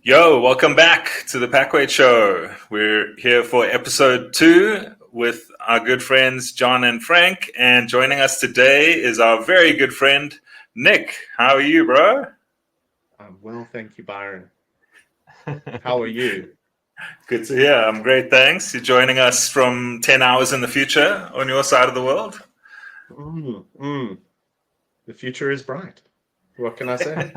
Yo, welcome back to the Pakweight Show. We're here for episode 2 with our good friends John and Frank. And joining us today is our very good friend, Nick. How are you, bro? I'm well, thank you, Byron. How are you? Good to hear. I'm great, thanks. You're joining us from 10 hours in the future on your side of the world. The future is bright. What can I say?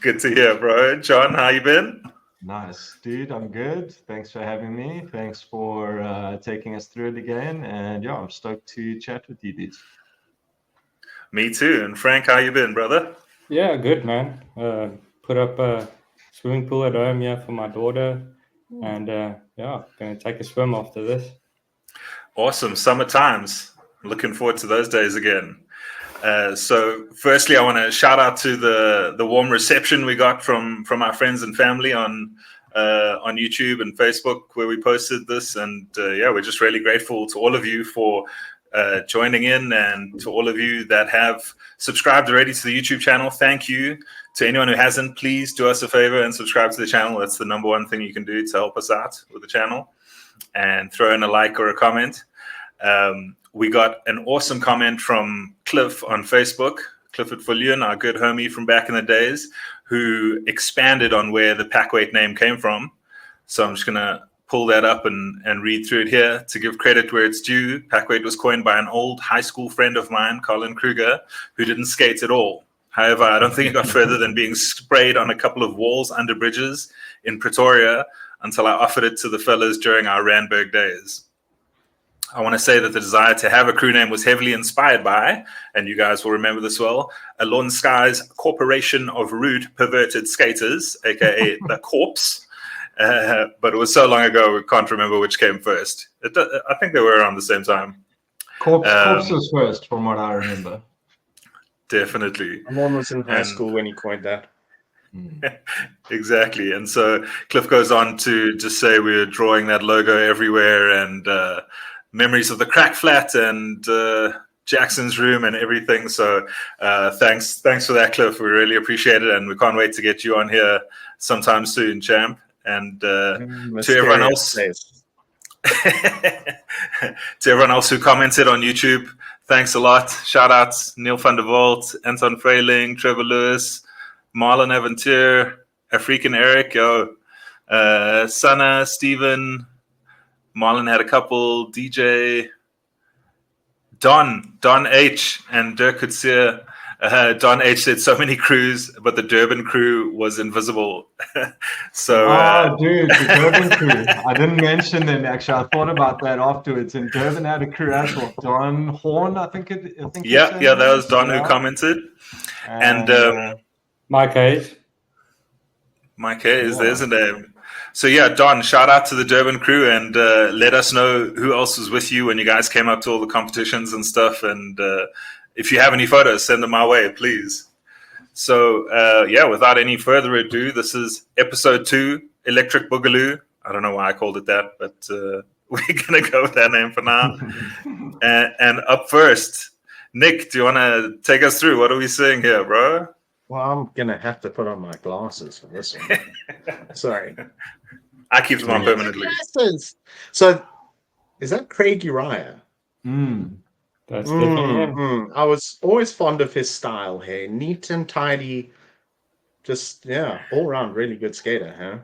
Good to hear, bro. John, how you been? Nice, dude. I'm good. Thanks for having me. Thanks for taking us through it again. And yeah, I'm stoked to chat with you, dudes. Me too. And Frank, how you been, brother? Yeah, good, man. Put up a swimming pool at home here for my daughter. And yeah, going to take a swim after this. Awesome. Summer times. Looking forward to those days again. So firstly, I want to shout out to the warm reception we got from our friends and family on YouTube and Facebook where we posted this. And yeah, we're just really grateful to all of you for joining in, and to all of you that have subscribed already to the YouTube channel. Thank you. To anyone who hasn't, please do us a favor and subscribe to the channel. That's the number one thing you can do to help us out with the channel, and throw in a like or a comment. We got an awesome comment from Cliff on Facebook, Clifford Fullion, our good homie from back in the days, who expanded on where the Pakweight name came from. So I'm just going to pull that up and read through it here to give credit where it's due. Pakweight was coined by an old high school friend of mine, Colin Kruger, who didn't skate at all. However, I don't think it got further than being sprayed on a couple of walls under bridges in Pretoria until I offered it to the fellas during our Randburg days. I want to say that the desire to have a crew name was heavily inspired by, and you guys will remember this well, Alon Sky's Corporation of Rude Perverted Skaters, aka the Corpse. But it was so long ago, we can't remember which came first. I think they were around the same time. Corpse was first, from what I remember. Definitely. Alon was in high school when he coined that. Exactly. And so Cliff goes on to just say we were drawing that logo everywhere, and memories of the crack flat and Jackson's room and everything. So thanks for that, Cliff. We really appreciate it, and we can't wait to get you on here sometime soon, champ. And to everyone else, to everyone else who commented on YouTube, thanks a lot. Shout outs Neil van der Walt, Anton Freiling, Trevor Lewis, Marlon Aventure, African Eric, Sana, Stephen, Marlon had a couple, DJ, Don H, and Dirk Kutsia. Don H said so many crews, but the Durban crew was invisible. So, dude, the Durban crew. I didn't mention them, actually. I thought about that afterwards. And Durban had a crew as well. Don Horn, I think. Yeah, that was Don who commented. And Mike Hayes. Mike Hayes, there's a name. So yeah, Don, shout out to the Durban crew, and let us know who else was with you when you guys came up to all the competitions and stuff. And if you have any photos, send them my way, please. So yeah, without any further ado, this is episode 2, Electric Boogaloo. I don't know why I called it that, but we're going to go with that name for now. And up first, Nick, do you want to take us through? What are we seeing here, bro? Well, I'm going to have to put on my glasses for this one. Sorry. I keep them on permanently. Glasses. So, is that Craig Uriah? That's definitely him. I was always fond of his style here. Neat and tidy. Just, yeah, all around really good skater, huh?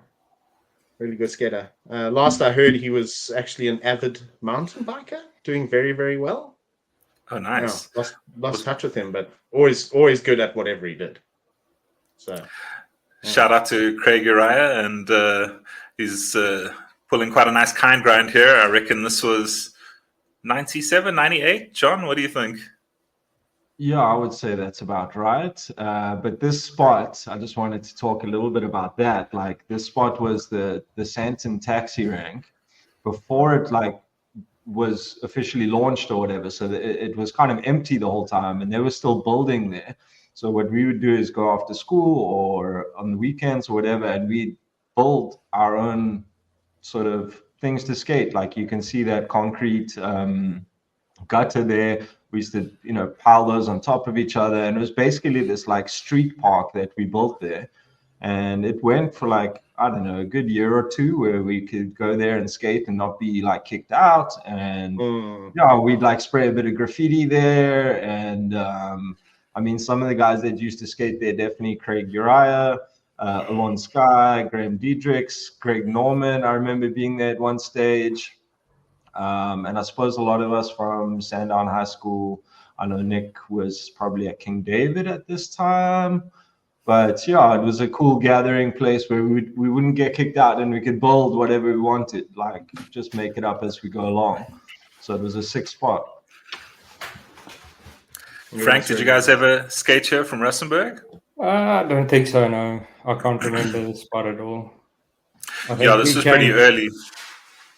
Really good skater. Last I heard, he was actually an avid mountain biker, doing very, very well. Oh, nice. Yeah, lost touch with him, but always good at whatever he did. So, shout out to Craig Uriah, and he's pulling quite a nice kind grind here. I reckon this was 97, 98. John, what do you think? Yeah, I would say that's about right. But this spot, I just wanted to talk a little bit about that. Like, this spot was the Sandton taxi rank before it was officially launched or whatever. So it was kind of empty the whole time, and they were still building there. So what we would do is go after school or on the weekends or whatever, and we'd build our own sort of things to skate. Like, you can see that concrete gutter there. We used to, pile those on top of each other, and it was basically this like street park that we built there. And it went for like, I don't know, a good year or two where we could go there and skate and not be like kicked out. And yeah, we'd like spray a bit of graffiti there. And I mean, some of the guys that used to skate there, definitely Craig Uriah, Alon Sky, Graham Diedrichs, Greg Norman. I remember being there at one stage. And I suppose a lot of us from Sandown High School, I know Nick was probably at King David at this time. But yeah, it was a cool gathering place where we wouldn't get kicked out and we could build whatever we wanted, like just make it up as we go along. So it was a sick spot. Frank, did you guys ever skate here from Rustenburg? I don't think so, no. I can't remember the spot at all. Yeah, this was pretty early.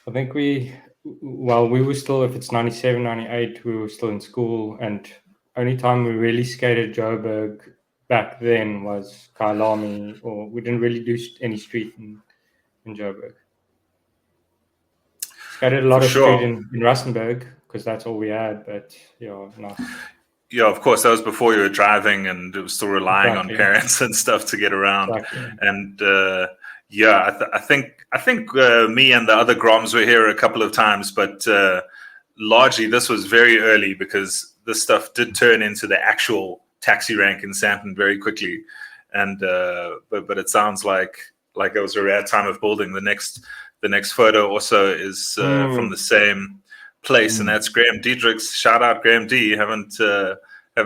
I think we were still, if it's 97, 98, we were still in school, and only time we really skated Joburg back then was Kyalami, or we didn't really do any street in Joburg. Skated a lot of street in Rustenburg because that's all we had, but yeah, no. Yeah, of course, that was before you were driving and it was still relying on parents and stuff to get around. Exactly. And yeah, I think me and the other Groms were here a couple of times, but largely this was very early because this stuff did turn into the actual taxi rank in Sandton very quickly. And but it sounds like it was a rare time of building. The next photo also is from the same place, and that's Graham Diedrichs. Shout out Graham D. Haven't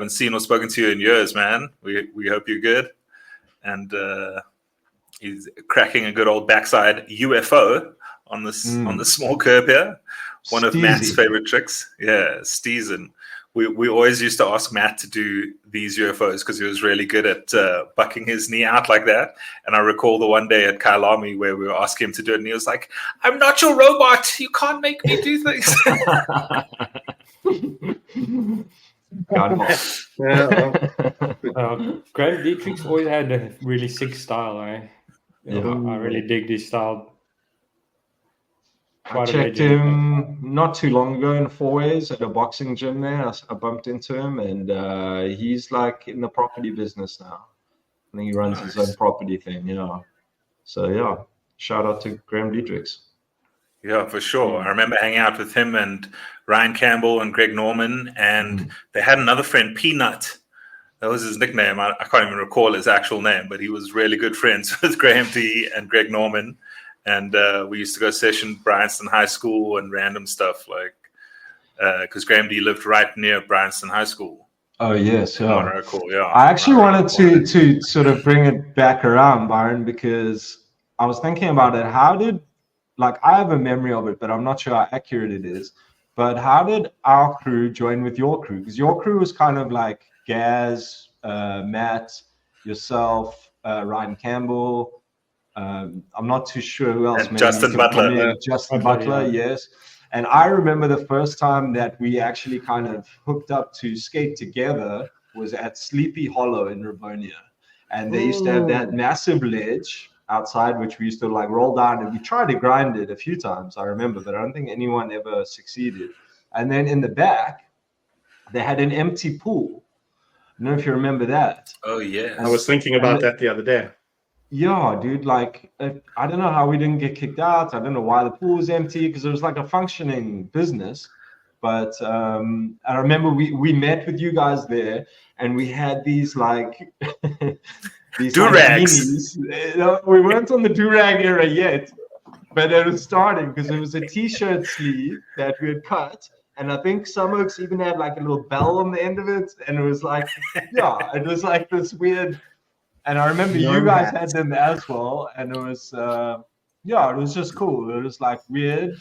seen or spoken to you in years, man. We hope you're good. And he's cracking a good old backside UFO on the small curb here. One of Matt's favorite tricks. Yeah, Steezen. We always used to ask Matt to do these UFOs because he was really good at bucking his knee out like that. And I recall the one day at Kyalami where we were asking him to do it, and he was like, "I'm not your robot. You can't make me do things." Graham Dietrich's always had a really sick style. I really dig this style. I checked him not too long ago in Fourways at a boxing gym there. I bumped into him, and he's like in the property business now. I think he runs his own property thing, you know. So yeah, shout out to Graham Diedrichs. Yeah, for sure. I remember hanging out with him and Ryan Campbell and Greg Norman, and they had another friend, Peanut. That was his nickname. I can't even recall his actual name, but he was really good friends with Graham D and Greg Norman. And we used to go session Bryanston High School and random stuff, like because Graham D lived right near Bryanston High School. Oh yes, yeah. Yeah. I actually wanted to sort of bring it back around, Byron, because I was thinking about it. How did, like, I have a memory of it, but I'm not sure how accurate it is. But how did our crew join with your crew? Because your crew was kind of like Gaz, Matt, yourself, Ryan Campbell. I'm not too sure who else. And Justin Butler. Justin Butler, yes. And I remember the first time that we actually kind of hooked up to skate together was at Sleepy Hollow in Rivonia. And they used to have that massive ledge outside, which we used to like roll down, and we tried to grind it a few times, I remember, but I don't think anyone ever succeeded. And then in the back, they had an empty pool. I don't know if you remember that. Oh, yeah. I was thinking about that the other day. Yeah, dude, like, I don't know how we didn't get kicked out. I don't know why the pool was empty, because it was like a functioning business. But I remember we met with you guys there, and we had these like these do-rags. We weren't on the do-rag era yet, but it was starting because it was a t-shirt sleeve that we had cut. And I think some oaks even had like a little bell on the end of it. And it was like, yeah, it was like this weird. And I remember you guys had them as well. And it was, yeah, it was just cool. It was like weird.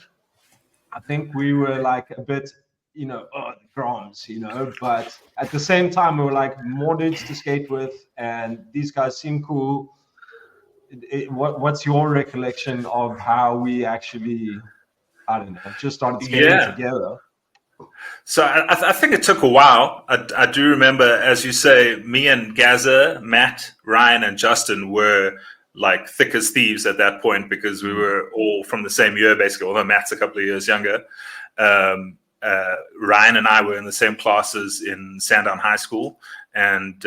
I think we were like a bit, you know, the Groms, you know, but at the same time, we were like more dudes to skate with. And these guys seem cool. What's your recollection of how we actually, I don't know, just started skating together? So I think it took a while. I do remember, as you say, me and Gazza, Matt, Ryan, and Justin were like thick as thieves at that point because we were all from the same year, basically, although Matt's a couple of years younger. Ryan and I were in the same classes in Sandown High School, and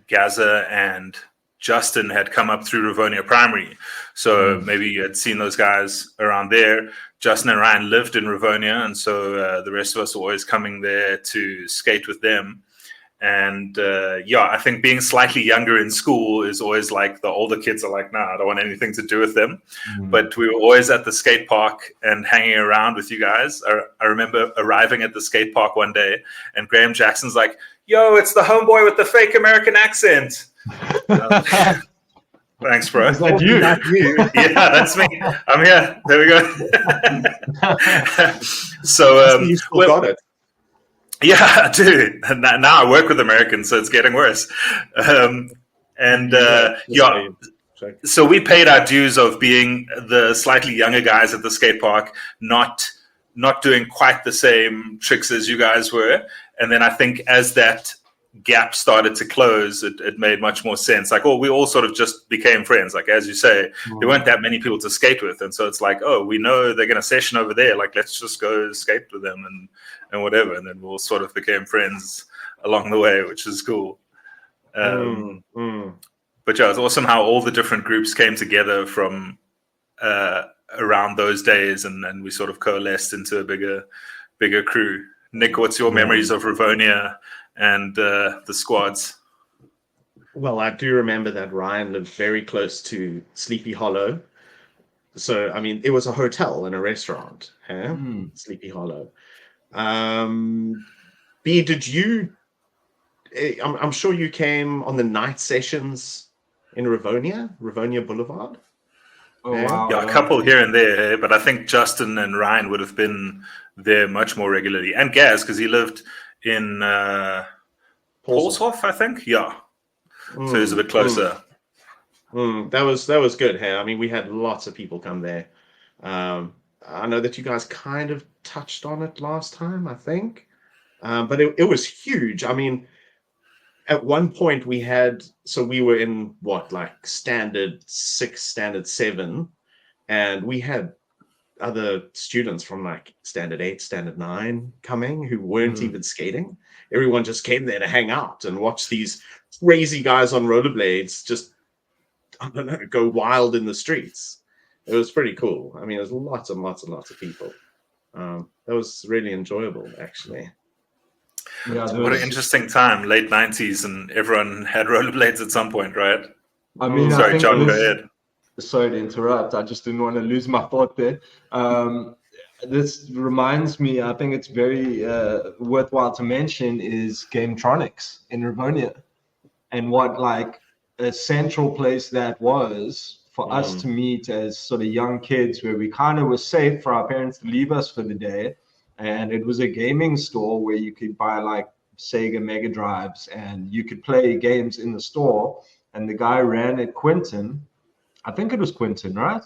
Gazza and Justin had come up through Rivonia Primary. So maybe you had seen those guys around there. Justin and Ryan lived in Rivonia, and so the rest of us were always coming there to skate with them. And I think being slightly younger in school is always like the older kids are like, nah, I don't want anything to do with them. But we were always at the skate park and hanging around with you guys. I remember arriving at the skate park one day and Graham Jackson's like, yo, it's the homeboy with the fake American accent. Thanks, bro. Is that you? Yeah, that's me. I'm here. There we go. So you still got it. Yeah, I do. Now I work with Americans, so it's getting worse. So we paid our dues of being the slightly younger guys at the skate park, not doing quite the same tricks as you guys were. And then I think as that gap started to close, it made much more sense. Like, we all sort of just became friends. Like, as you say, there weren't that many people to skate with. And so it's like, we know they're going to session over there. Like, let's just go skate with them and whatever. And then we all sort of became friends along the way, which is cool. But yeah, it's awesome how all the different groups came together from around those days, and we sort of coalesced into a bigger crew. Nick, what's your memories of Rivonia and the squads? Well, I do remember that Ryan lived very close to Sleepy Hollow. So, I mean, it was a hotel and a restaurant, Sleepy Hollow. B, did you... I'm sure you came on the night sessions in Rivonia Boulevard. Wow. Yeah, a couple here and there, but I think Justin and Ryan would have been there much more regularly. And Gaz, because he lived in Paulshof, I think. Yeah. So it was a bit closer. That was good. Hey, I mean, we had lots of people come there. I know that you guys kind of touched on it last time, I think. But it was huge. I mean, at one point we were in standard 6, standard 7, and we had other students from like standard 8, standard 9 coming who weren't even skating. Everyone just came there to hang out and watch these crazy guys on rollerblades just, I don't know, go wild in the streets. It was pretty cool. I mean, there's lots and lots and lots of people. That was really enjoyable, actually. Yeah, what an interesting time, late 90s, and everyone had rollerblades at some point, right? I mean, sorry, John, go ahead. Sorry to interrupt. I just didn't want to lose my thought there. This reminds me, I think it's very worthwhile to mention, is Gametronics in Rivonia, and what like a central place that was for us to meet as sort of young kids, where we kind of were safe for our parents to leave us for the day. And it was a gaming store where you could buy like Sega Mega Drives and you could play games in the store. And the guy ran it, Quentin. I think it was Quentin, right?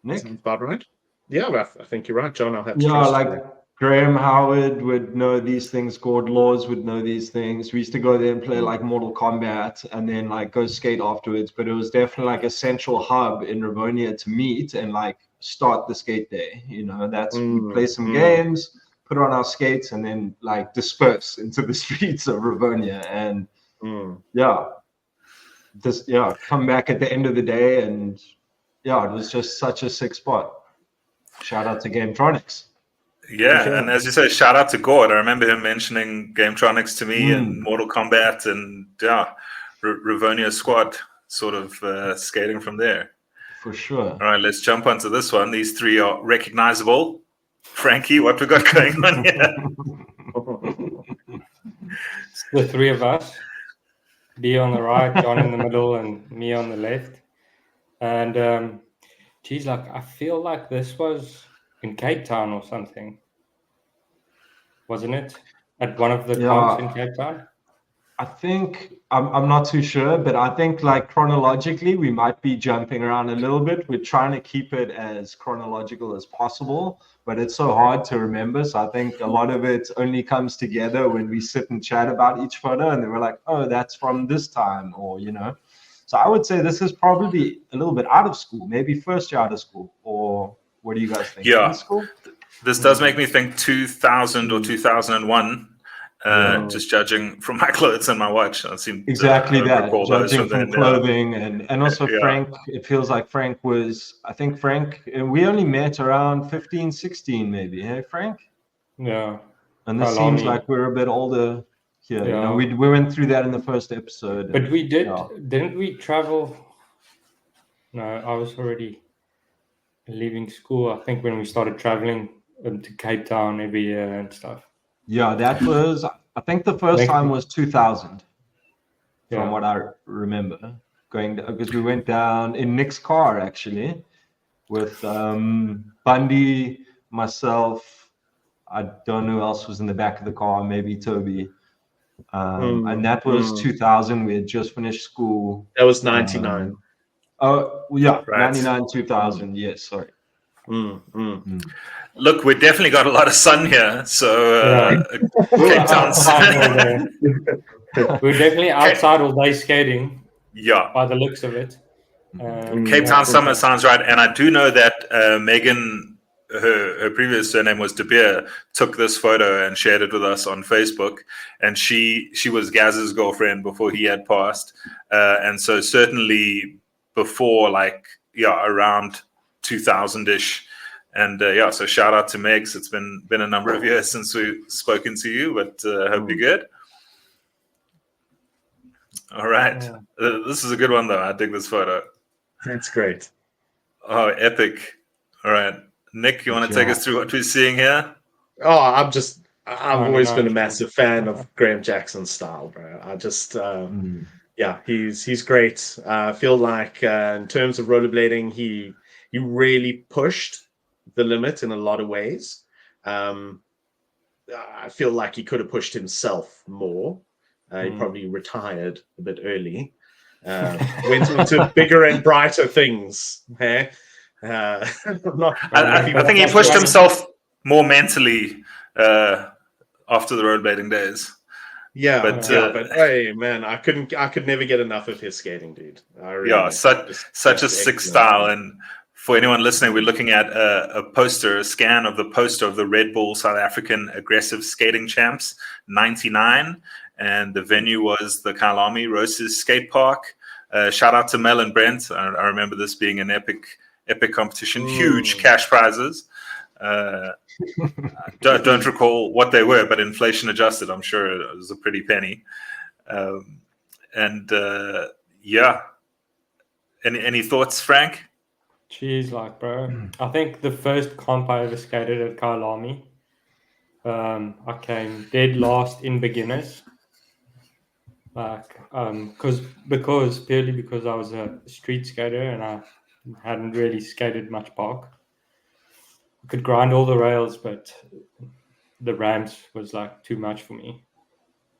Nick? Sounds about right. Yeah, I think you're right, John. I'll have to like Graham Howard would know these things. Gord Laws would know these things. We used to go there and play like Mortal Kombat and then like go skate afterwards. But it was definitely like a central hub in Rivonia to meet and like start the skate day. You know, that's we play some games, put on our skates, and then like disperse into the streets of Rivonia. And come back at the end of the day, and it was just such a sick spot. Shout out to Gametronics. Yeah, and as you say, shout out to Gord. I remember him mentioning Gametronics to me and Mortal Kombat, and Rivonia squad sort of skating from there. For sure. All right, let's jump onto this one. These three are recognizable. Frankie, what we got going on here? The three of us. B on the right, John in the middle, and me on the left. And I feel like this was in Cape Town or something, wasn't it? At one of the comps in Cape Town. I think I'm not too sure, but I think like chronologically we might be jumping around a little bit. We're trying to keep it as chronological as possible, but it's so hard to remember. So I think a lot of it only comes together when we sit and chat about each photo, and then we're like, oh, that's from this time, or you know. So I would say this is probably a little bit out of school, maybe first year out of school, or what do you guys think? Yeah, this does make me think 2000 or 2001. Just judging from my clothes and my watch. I seem exactly to that. recall those Judging from then, clothing and also Yeah. Frank. It feels like Frank was. I think Frank. We only met around 15, 16 maybe. Hey, Frank. Yeah. And this Kyalami. seems like we're a bit older here. Yeah. You know, we went through that in the first episode. But we did, yeah. didn't we travel? No, I was already leaving school, I think, when we started traveling to Cape Town every year and stuff. Yeah, that was, I think the first time was 2000, from what I remember. Going because we went down in Nick's car, actually, with Bundy, myself, I don't know who else was in the back of the car, maybe Toby. And that was 2000. We had just finished school. That was 99. Oh, yeah, Right. 99, 2000. Yes, sorry. Look, we definitely got a lot of sun here. So Cape Town. We're definitely outside all day skating. Yeah. By the looks of it. Cape Town summer sounds right. And I do know that Megan, her previous surname was De Beer, took this photo and shared it with us on Facebook. And she was Gaz's girlfriend before he had passed. And so certainly before, around 2000-ish. And so shout out to Megs. It's been a number of years since we've spoken to you, but hope you're good. All right. This is a good one, though. I dig this photo. That's great. Oh, epic. All right. Nick, you want to take us through what we're seeing here? Oh, I've always been a massive fan of Graham Jackson's style, bro. I just, he's great. I feel like in terms of rollerblading, he really pushed the limit in a lot of ways. I feel like he could have pushed himself more. He probably retired a bit early. Went into bigger and brighter things. I think he pushed himself more mentally after the rollerblading days. Yeah, but hey, man, I could never get enough of his skating, dude. Such a sick style. And for anyone listening, we're looking at a scan of the poster of the Red Bull South African Aggressive Skating Champs '99, and the venue was the Kyalami Roses Skatepark. Shout out to Mel and Brent. I remember this being an epic competition, huge cash prizes. Don't recall what they were, but inflation adjusted, I'm sure it was a pretty penny. Any thoughts, Frank? Jeez, bro. I think the first comp I ever skated at Kyalami, I came dead last in beginners. Because I was a street skater and I hadn't really skated much park. I could grind all the rails, but the ramps was too much for me.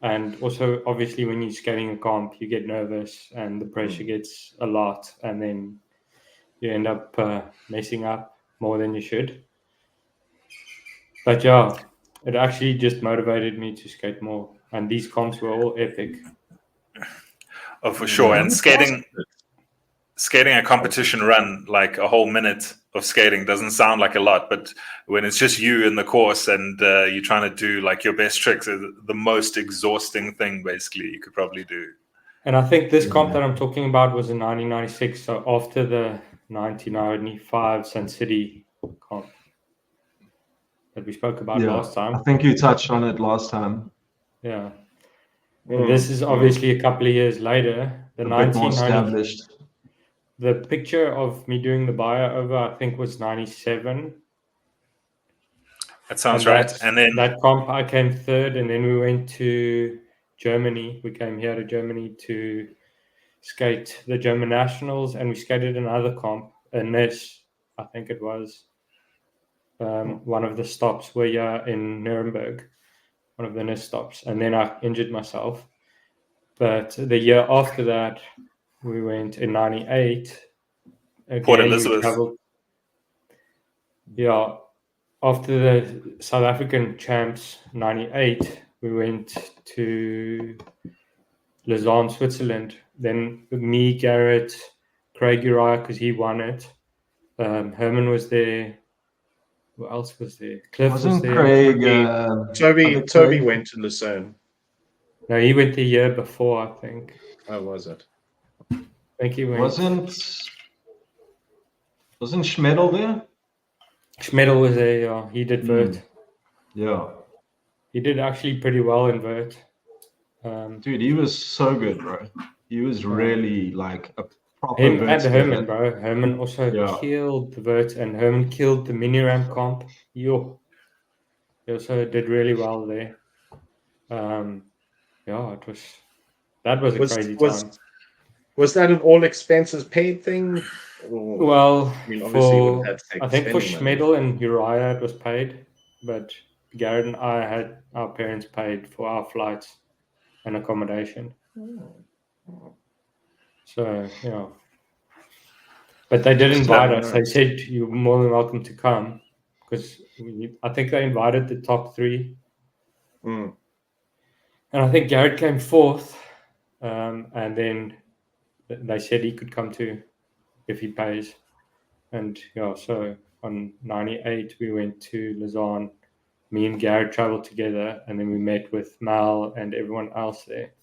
And also, obviously, when you're skating a comp, you get nervous and the pressure gets a lot, and then you end up messing up more than you should. But yeah, it actually just motivated me to skate more. And these comps were all epic. Oh, for sure. And skating a competition run, like a whole minute of skating, doesn't sound like a lot, but when it's just you in the course and you're trying to do your best tricks, the most exhausting thing basically you could probably do. And I think this comp that I'm talking about was in 1996, so after the 1995 Sun City comp that we spoke about last time. I think you touched on it last time. Yeah. This is obviously a couple of years later. The 1990. The picture of me doing the bio over, I think, was 97. That sounds right. And then that comp, I came third, and then we went to Germany. We came here to Germany to skate the German nationals, and we skated another comp, a NIS, I think it was. One of the stops were in Nuremberg, one of the NIS stops, and then I injured myself. But the year after that, we went in 98. Again, Port Elizabeth. After the South African champs 98, we went to Lausanne, Switzerland. Then me, Garrett, Craig Uriah, because he won it. Herman was there. Who else was there? Cliff was Wasn't there. Craig? Toby went to Lucerne. No, he went the year before, I think. Oh, was it? I think he went. Wasn't Schmedel there? Schmedel was there. Yeah, he did vert. Yeah. He did actually pretty well in vert. Dude, he was so good, bro. He was really like a proper Him vert and skater. Herman, bro. Herman also killed the vert, and Herman killed the mini ramp comp. Yo, he also did really well there. Yeah, that was a crazy time. Was that an all expenses paid thing? Or, Well, I mean, obviously you would have had to I think for spending money. Schmedel and Uriah it was paid, but Garrett and I had our parents paid for our flights and accommodation. So, yeah. But they did invite us. They said you're more than welcome to come because I think they invited the top 3. Mm. And I think Garrett came 4th. And then they said he could come too if he pays. And yeah, so on 98, we went to Lausanne. Me and Garrett traveled together, and then we met with Mel and everyone else there.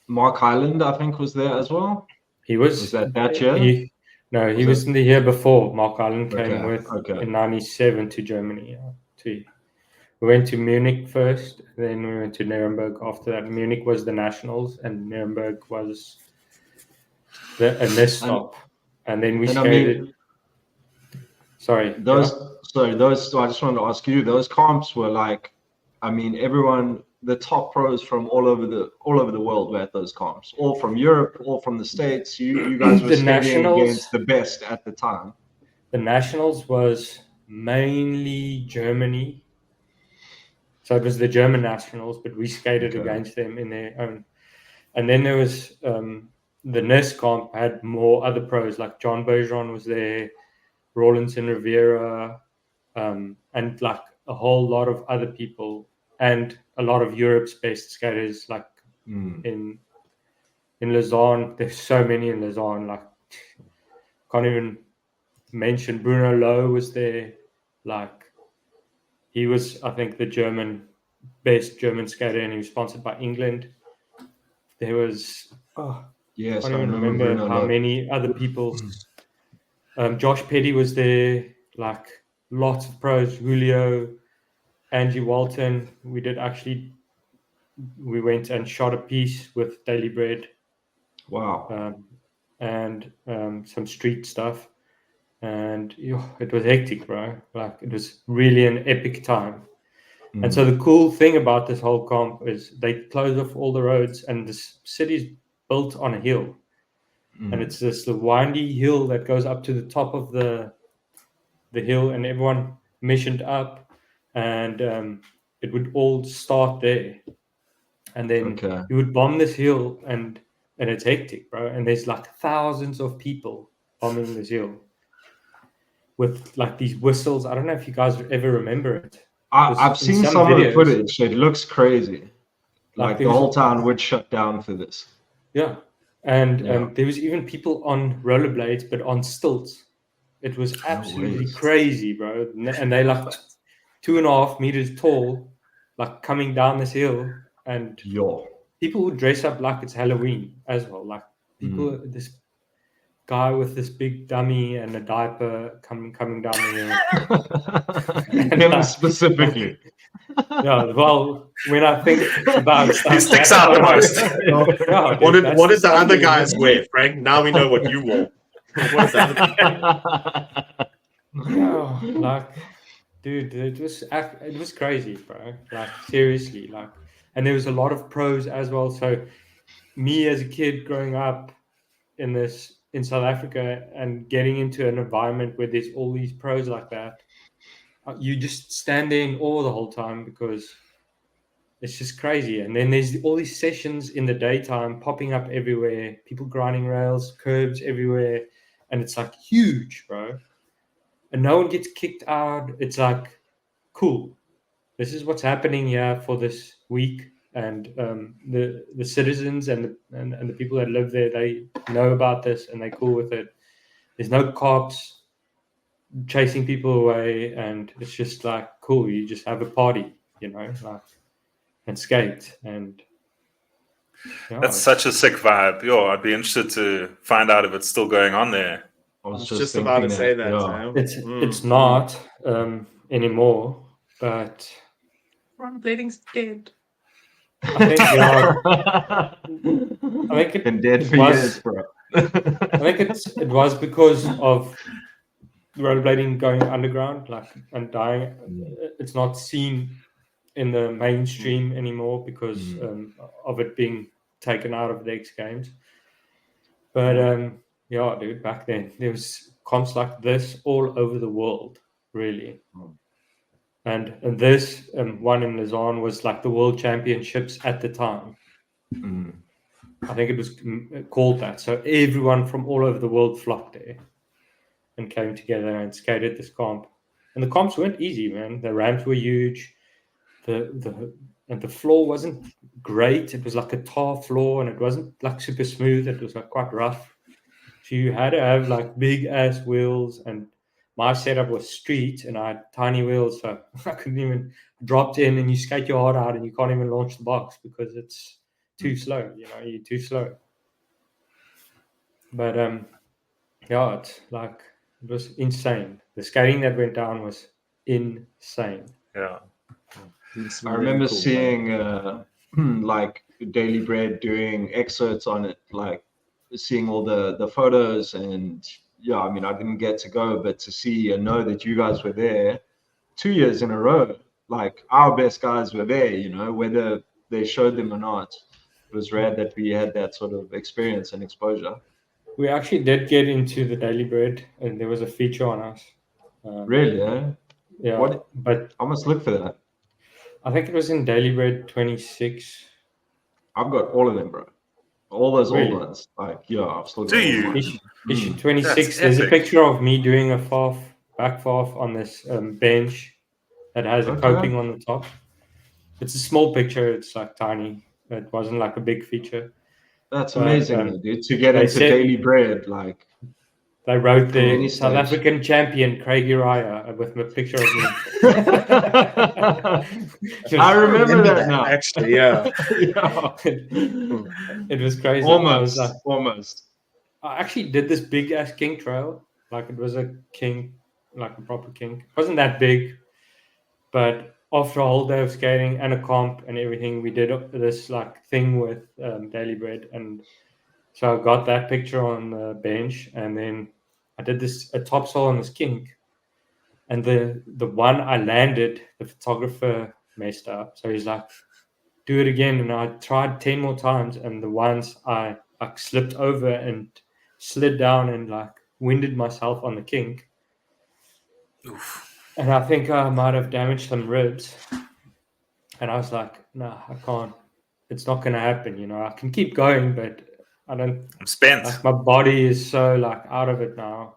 Mark Highland, I think, was there as well. He was that year? He was in the year before. Mark Island came Okay. in 97 to Germany. We went to Munich first, then we went to Nuremberg after that. Munich was the nationals, and Nuremberg was a nest stop. And then we skated. I just wanted to ask you, those comps were like, I mean, everyone, the top pros from all over the world were at those comps, all from Europe, all from the States. You guys were skating against the best at the time. The nationals was mainly Germany. So it was the German nationals, but we skated against them in their own. And then there was the NIS comp had more other pros, like John Bergeron was there, Rawlinson Rivera, and like a whole lot of other people, and a lot of Europe's best skaters, like in Lausanne. There's so many in Lausanne, like can't even mention. Bruno Lowe was there, like he was, I think, the best German skater, and he was sponsored by England. There was I can't even remember how many other people. Josh Petty was there, like lots of pros, Julio, Angie Walton. We went and shot a piece with Daily Bread. Wow. And some street stuff. And it was hectic, bro. Like it was really an epic time. And so the cool thing about this whole comp is they close off all the roads, and this city's built on a hill. And it's the windy hill that goes up to the top of the hill, and everyone missioned up, and it would all start there. And then you would bomb this hill, and it's hectic, bro. And there's like thousands of people bombing this hill with like these whistles. I don't know if you guys ever remember it. I've seen some of the footage. It looks crazy. Like the whole town would shut down for this. Yeah. And there was even people on rollerblades, but on stilts. It was absolutely crazy, bro. And they like 2.5 meters tall, like coming down this hill. And people would dress up like it's Halloween as well. Like people, this guy with this big dummy and a diaper coming down the hill. Him specifically. Yeah, well, when I think about stuff, he sticks out the most. What did the other guys wear, Frank? Now we know what you wore. What did the other people wear? Like, dude, it was crazy, bro. Like seriously, like, and there was a lot of pros as well. So, me as a kid growing up in South Africa and getting into an environment where there's all these pros like that. You just stand there in awe the whole time because it's just crazy. And then there's all these sessions in the daytime popping up everywhere, people grinding rails, curbs everywhere. And it's like huge, bro. And no one gets kicked out. It's like, cool. This is what's happening here for this week. And the citizens and the people that live there, they know about this and they're cool with it. There's no cops. chasing people away, and it's just like cool. You just have a party, you know, like, and skate, and That's such a sick vibe. Yo, I'd be interested to find out if it's still going on there. I I was was just about to say that. yeah. It's not anymore, but Rollerblading's dead. I think I think it Been dead for was- years, bro. I think it was because of rollerblading going underground, like, and dying. It's not seen in the mainstream anymore because of it being taken out of the X Games. But yeah, dude, back then there was comps like this all over the world, really. And this one in Lausanne was like the World Championships at the time. I think it was called that. So everyone from all over the world flocked there and came together and skated this comp. And the comps weren't easy, man. The ramps were huge. The floor wasn't great. It was like a tar floor, and it wasn't like super smooth. It was like quite rough. So you had to have like big ass wheels, and my setup was street, and I had tiny wheels, so I couldn't even drop in, and you skate your heart out, and you can't even launch the box because it's too slow. You know, you're too slow. But yeah, it's like it was insane. The skating that went down was insane. Yeah. I remember seeing like Daily Bread doing excerpts on it, like seeing all the photos, and yeah, I mean, I didn't get to go, but to see and know that you guys were there 2 years in a row, like our best guys were there, you know, whether they showed them or not. It was rare that we had that sort of experience and exposure. We actually did get into the Daily Bread, and there was a feature on us. Really, eh? Yeah, but I must look for that. I think it was in Daily Bread 26. I've got all of them, bro. All those Really? old ones. Like, yeah, I've still got Do all you? mine. Issue 26. That's There's a epic. picture of me doing a back farf on this bench that has a Okay. coping on the top. It's a small picture. It's like tiny. It wasn't like a big feature. That's But, amazing, dude. To get they into said- Daily Bread, like, They wrote From any the South stage. African champion Craig Uriah with a picture of me. I remember that now. Actually, yeah. Yeah. It was crazy. I was Almost, almost. I actually did this big ass kink trail. Like it was a kink, like a proper kink. It wasn't that big, but after a whole day of skating and a comp and everything, we did this like thing with Daily Bread, and so I got that picture on the bench, and then I did a topsoil on this kink, and the one I landed, the photographer messed up, so he's like, "Do it again," and I tried 10 more times, and the ones I like slipped over and slid down and like winded myself on the kink. Oof. And I think I might have damaged some ribs. And I was like, no, I can't. It's not going to happen. You know, I can keep going, but I don't. I'm spent. Like my body is so like out of it now.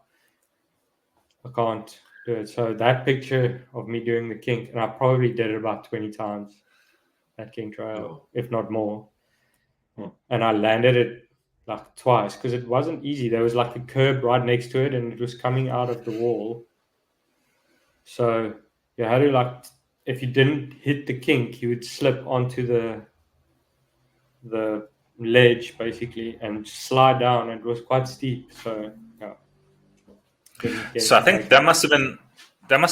I can't do it. So that picture of me doing the kink, and I probably did it about 20 times, that kink trail, if not more. And I landed it like twice because it wasn't easy. There was like a curb right next to it, and it was coming out of the wall. So you had to like, if you didn't hit the kink, you would slip onto the ledge basically and slide down. It was quite steep. So yeah. So I think that must have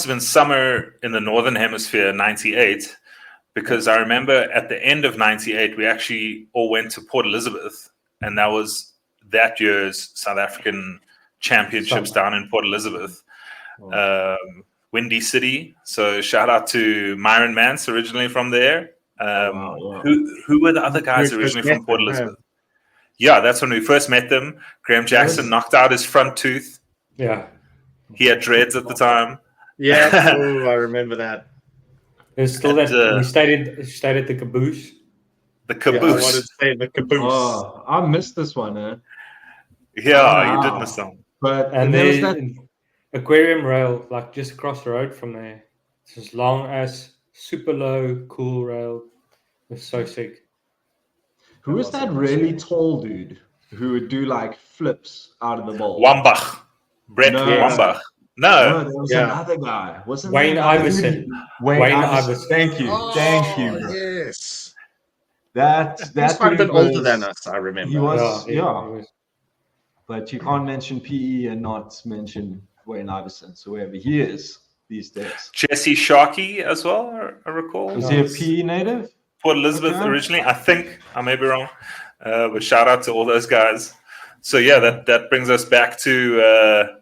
been summer in the Northern Hemisphere, 98, because I remember at the end of 98, we actually all went to Port Elizabeth, and that was that year's South African Championships down in Port Elizabeth. Windy City. So shout out to Myron Mance, originally from there. Who were the other guys originally from Port Elizabeth? Yeah, that's when we first met them. Graham Jackson knocked out his front tooth. Yeah. He had dreads at the time. Yeah, I remember that. There's still that we stayed at the caboose. The Yeah, I caboose. wanted to say the caboose. Oh, I missed this one, eh? Yeah, you did miss some. But And there was there's that. aquarium rail, like just across the road from there. It's as long as super low, cool rail. It's so sick. Who was that really tall dude who would do like flips out of the bowl? Wambach. Brett No. Wambach. No, No. there was Yeah. another guy. Wasn't Wayne there another Iverson. dude? Wayne Iverson. Thank you. Thank you, bro. Yes. That He was quite a bit dude older was- than us, I remember. He was, he yeah. was- But you can't mention PE and not mention Wayne Iverson. So wherever he is these days. Jesse Sharkey as well, I recall. Was he a PE native? Port Elizabeth Okay. originally, I think. I may be wrong. But shout out to all those guys. So yeah, that brings us back to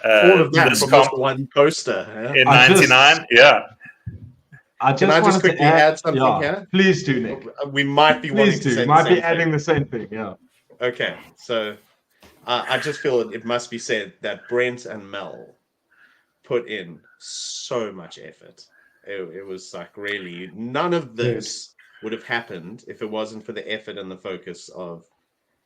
All of that this from this comp one poster. Yeah? in I just- '99. Yeah. I Can I just wanted to quickly add something here? Please do, Nick. We might be wanting Please to do. say You the might same be adding thing. the same thing. Yeah. Okay, so I just feel it must be said that Brent and Mel put in so much effort. It was like really none of this would have happened if it wasn't for the effort and the focus of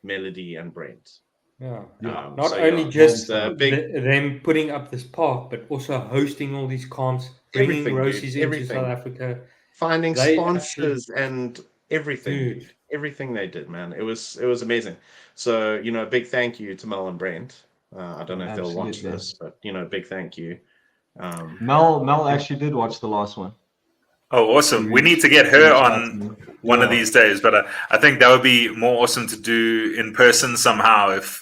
Melody and Brent. Yeah. Yeah. Not only just big them putting up this park, but also hosting all these comps, bringing Everything, Rosies dude, into everything. South Africa. finding They sponsors and everything. Dude. Everything they did, man. It was amazing. So, a big thank you to Mel and Brent. I don't know if they'll watch Absolutely. this, but big thank you. Mel actually did watch the last one. Oh, awesome. We need to get her on one of these days, but I think that would be more awesome to do in person somehow if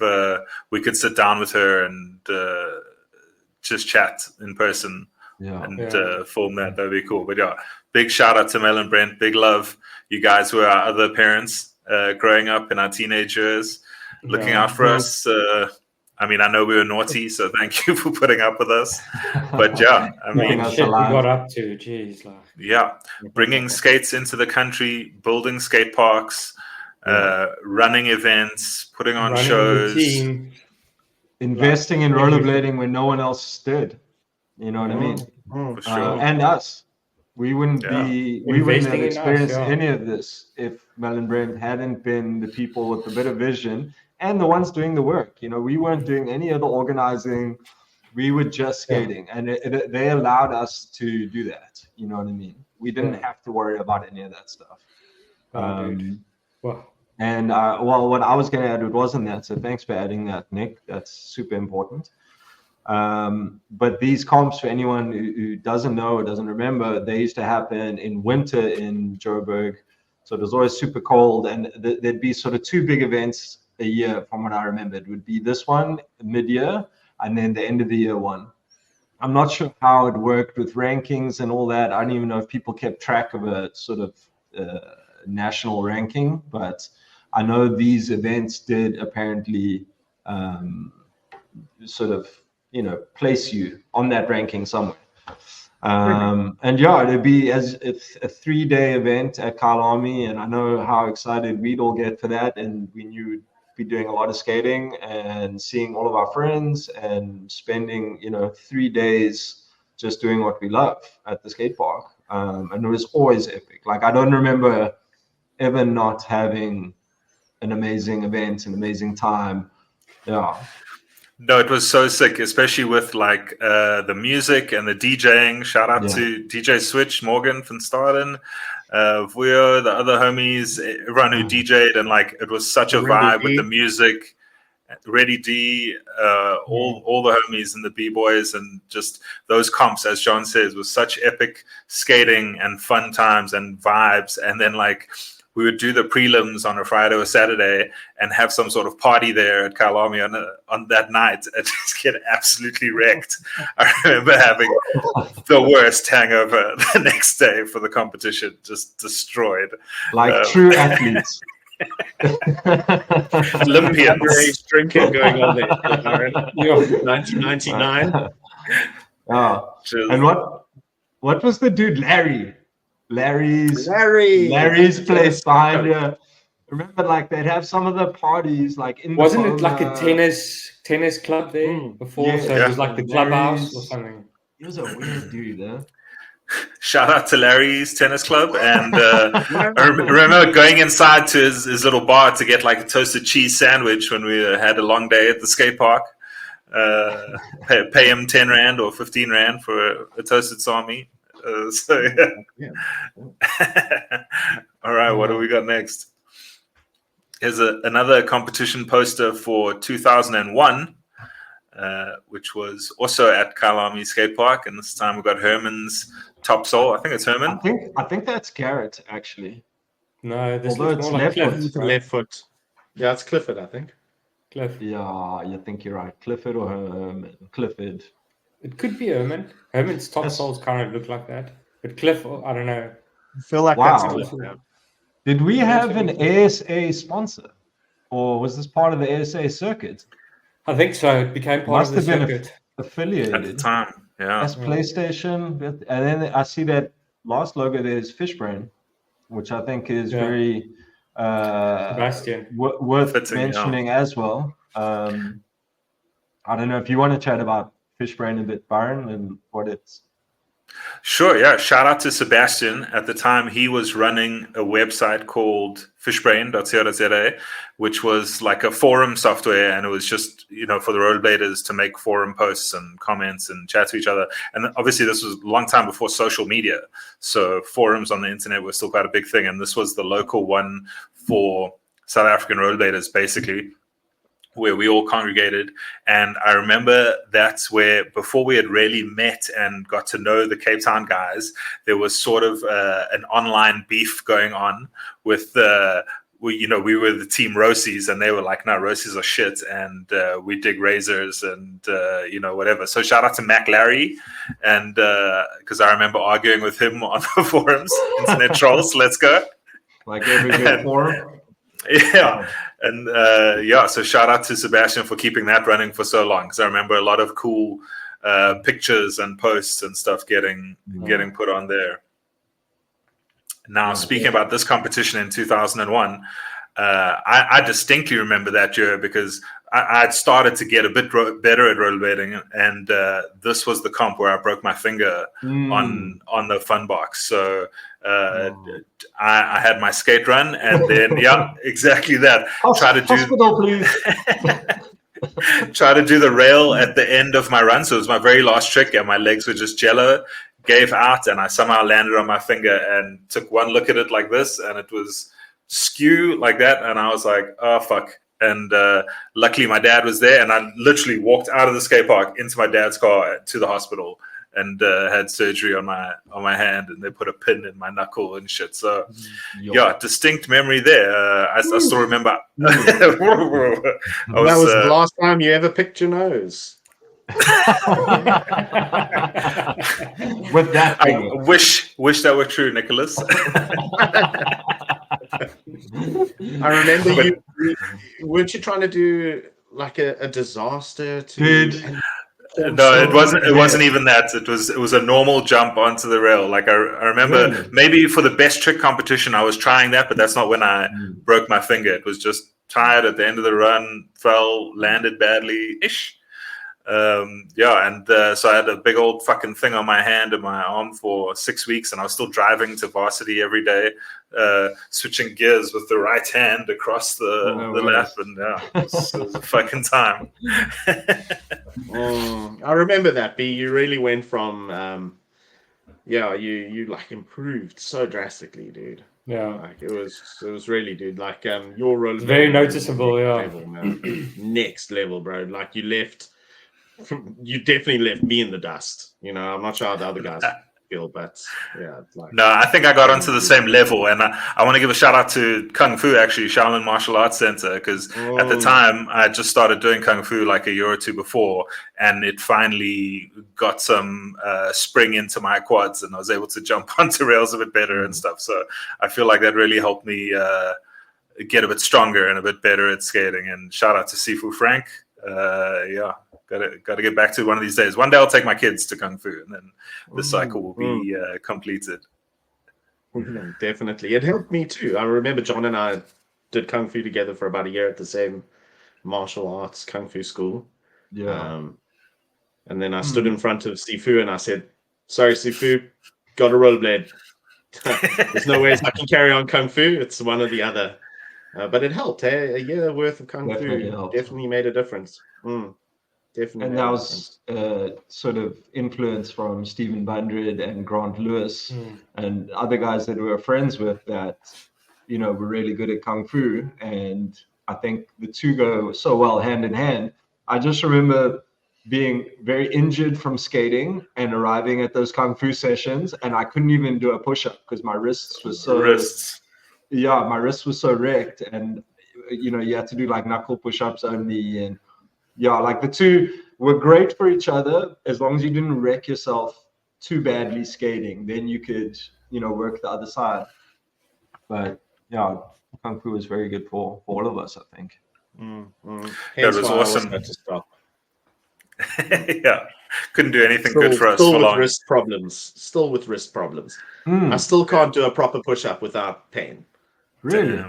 we could sit down with her and just chat in person and film that. That'd be cool. But yeah, big shout out to Mel and Brent. Big love. You guys were our other parents growing up in our teenage years, looking out for us. I mean, I know we were naughty, so thank you for putting up with us. But yeah, I mean, shit we got up to, jeez, like. Yeah, bringing skates into the country, building skate parks, running events, putting on Running shows, the team. Investing in rollerblading when no one else did. You know what I mean? for sure. And us. We wouldn't be. We wouldn't have Investing in us, experienced yeah. any of this if Mel and Brent hadn't been the people with the bit of vision and the ones doing the work. We weren't doing any of the organizing. We were just skating, and they allowed us to do that. You know what I mean? We didn't have to worry about any of that stuff. Dude. Wow. And what I was going to add, it wasn't that. So thanks for adding that, Nick. That's super important. But these comps, for anyone who doesn't know or doesn't remember, they used to happen in winter in Joburg. So it was always super cold, and there'd be sort of two big events a year, from what I remember. It would be this one mid-year, and then the end of the year one. I'm not sure how it worked with rankings and all that. I don't even know if people kept track of a sort of national ranking, but I know these events did apparently sort of, place you on that ranking somewhere. And yeah, it'd be as a 3-day event at Kyalami, and I know how excited we'd all get for that, and we knew we'd be doing a lot of skating and seeing all of our friends and spending 3 days just doing what we love at the skate park. And it was always epic. Like, I don't remember ever not having an amazing event, an amazing time. No, it was so sick, especially with like the music and the DJing. Shout out to DJ Switch, Morgan van Staden, Vuyo, the other homies, everyone who DJ'd, and like it was such a vibe with the music. Reddy D, all the homies and the B-boys, and just those comps, as John says, was such epic skating and fun times and vibes. And then like we would do the prelims on a Friday or Saturday and have some sort of party there at Kyalami on that night and just get absolutely wrecked. I remember having the worst hangover the next day for the competition, just destroyed. Like true athletes. Olympians drinking going on there. 1999. And what was the dude Larry's place behind you? Remember, like they'd have some of the parties like in. Wasn't it like a tennis club there before? Yeah, so it was like the clubhouse or something. He was a weird dude, huh? Shout out to Larry's tennis club, and I remember going inside to his little bar to get like a toasted cheese sandwich when we had a long day at the skate park. Pay him 10 Rand or 15 Rand for a toasted salmi. All right, what do we got next? Here's another competition poster for 2001. which was also at Kyalami skate park. And this time we got Herman's Topsole. I think it's Herman. I think that's Garrett actually. No, this Although looks it's more like left Cliff. foot. Right? Left foot. Yeah, it's Clifford, I think. Cliff. Yeah, you think you're right. Clifford or Herman? Clifford. It could be Herman. Herman's top soles kind of look like that. But Cliff, I don't know. I feel like Wow. that's Cliff. Yeah. Did we have an ASA sponsor? Or was this part of the ASA circuit? I think so. It became part Must of the have been circuit. affiliated. At the time, yeah. As PlayStation. And then I see that last logo there is Fishbrain, which I think is very Sebastian. worth Fitting, mentioning as well. I don't know if you want to chat about Fishbrain a bit, Byron, and what it's. Sure, yeah. Shout out to Sebastian. At the time, he was running a website called fishbrain.co.za, which was like a forum software, and it was just, for the rollerbladers to make forum posts and comments and chat to each other. And obviously, this was a long time before social media, so forums on the internet were still quite a big thing. And this was the local one for South African rollerbladers, basically, where we all congregated. And I remember that's where, before we had really met and got to know the Cape Town guys, there was sort of an online beef going on with we were the team Rosies, and they were like, no, Rosies are shit, and we dig razors and whatever. So shout out to Mac Larry, and because I remember arguing with him on the forums, internet trolls, let's go. Like every good forum. Yeah. And so shout out to Sebastian for keeping that running for so long, because I remember a lot of cool pictures and posts and stuff getting put on there. Now, speaking about this competition in 2001, I distinctly remember that year because I'd started to get a bit better at rollerblading, and this was the comp where I broke my finger on the fun box. So I had my skate run, and then exactly that. Hospital, please. Try to do the rail at the end of my run. So it was my very last trick, and my legs were just jello. Gave out, and I somehow landed on my finger and took one look at it like this, and it was skew like that, and I was like, oh fuck. And luckily my dad was there, and I literally walked out of the skate park into my dad's car to the hospital, and had surgery on my hand, and they put a pin in my knuckle and shit. So distinct memory there. I still remember. That was the last time you ever picked your nose. With that, I wish that were true, Nicholas. I remember weren't you trying to do like a disaster Dude. No, it wasn't even that. It was a normal jump onto the rail. Like I remember maybe for the best trick competition I was trying that, but that's not when I broke my finger. It was just tired at the end of the run, fell, landed badly ish. So I had a big old fucking thing on my hand and my arm for 6 weeks, and I was still driving to varsity every day, switching gears with the right hand across the lap, and it was a fucking time. I remember that, B. You really went from you like improved so drastically, dude. Yeah, like it was really, dude. Like your roller very noticeable. Level, man. Next level, bro. Like you definitely left me in the dust. I'm not sure how the other guys feel, but no, I think I got onto the same level, and I want to give a shout out to Kung Fu, actually, Shaolin Martial Arts Center, because at the time I just started doing Kung Fu like a year or two before, and it finally got some spring into my quads, and I was able to jump onto rails a bit better and stuff. So I feel like that really helped me get a bit stronger and a bit better at skating. And shout out to Sifu Frank. Got to get back to it one of these days. One day I'll take my kids to Kung Fu, and then the cycle will be completed. Definitely. It helped me too. I remember John and I did Kung Fu together for about a year at the same martial arts Kung Fu school. Yeah. And then I stood in front of Sifu and I said, sorry, Sifu, got a rollerblade. There's no ways I can carry on Kung Fu. It's one or the other. But it helped. A year worth of Kung Fu definitely made a difference. Definitely. And that was sort of influence from Stephen Bundred and Grant Lewis and other guys that we were friends with that, were really good at Kung Fu. And I think the two go so well hand in hand. I just remember being very injured from skating and arriving at those kung fu sessions, and I couldn't even do a push-up because my wrists were so my wrist was so wrecked, and you had to do like knuckle push-ups only, and like the two were great for each other as long as you didn't wreck yourself too badly skating. Then you could work the other side. But kung fu was very good for all of us, I think. That was awesome. Had to stop. Yeah, couldn't do anything good for us for long. Still with wrist problems. I still can't do a proper push-up without pain. Really?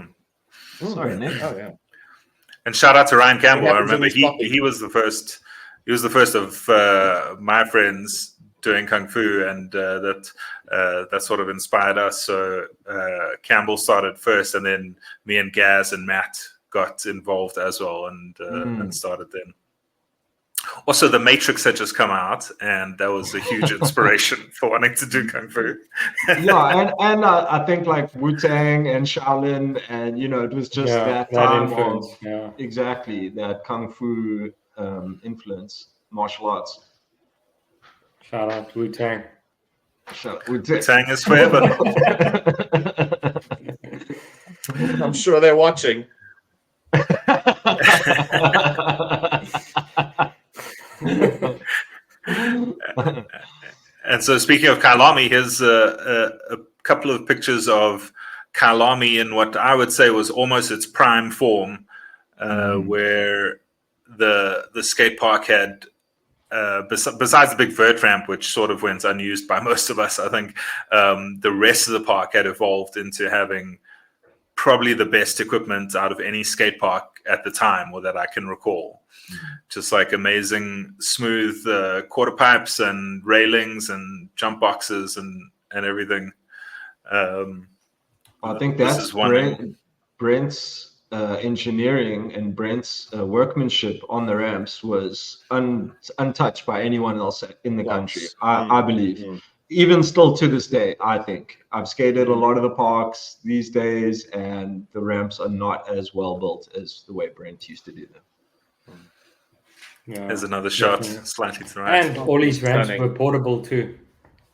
Sorry, Nick. Oh yeah. And shout out to Ryan Campbell. I remember he was the first. He was the first of my friends doing kung fu, and that sort of inspired us. So Campbell started first, and then me and Gaz and Matt got involved as well, and started then. Also, The Matrix had just come out, and that was a huge inspiration for wanting to do kung fu. And I think like Wu-Tang and Shaolin, and it was just that time influence, of exactly that kung fu influence, martial arts. Shout out Wu-Tang. Wu-Tang is forever. I'm sure they're watching. And so, speaking of Kyalami, here's a couple of pictures of Kyalami in what I would say was almost its prime form, where the skate park had, besides the big vert ramp, which sort of went unused by most of us, I think the rest of the park had evolved into having probably the best equipment out of any skate park at the time, or that I can recall. Just like amazing smooth quarter pipes and railings and jump boxes and everything. I think that's Brent's engineering and Brent's workmanship on the ramps was untouched by anyone else in the country, I believe. Even still to this day, I think. I've skated a lot of the parks these days, and the ramps are not as well built as the way Brent used to do them. Yeah, there's another shot slightly to the right. And all his ramps were portable too.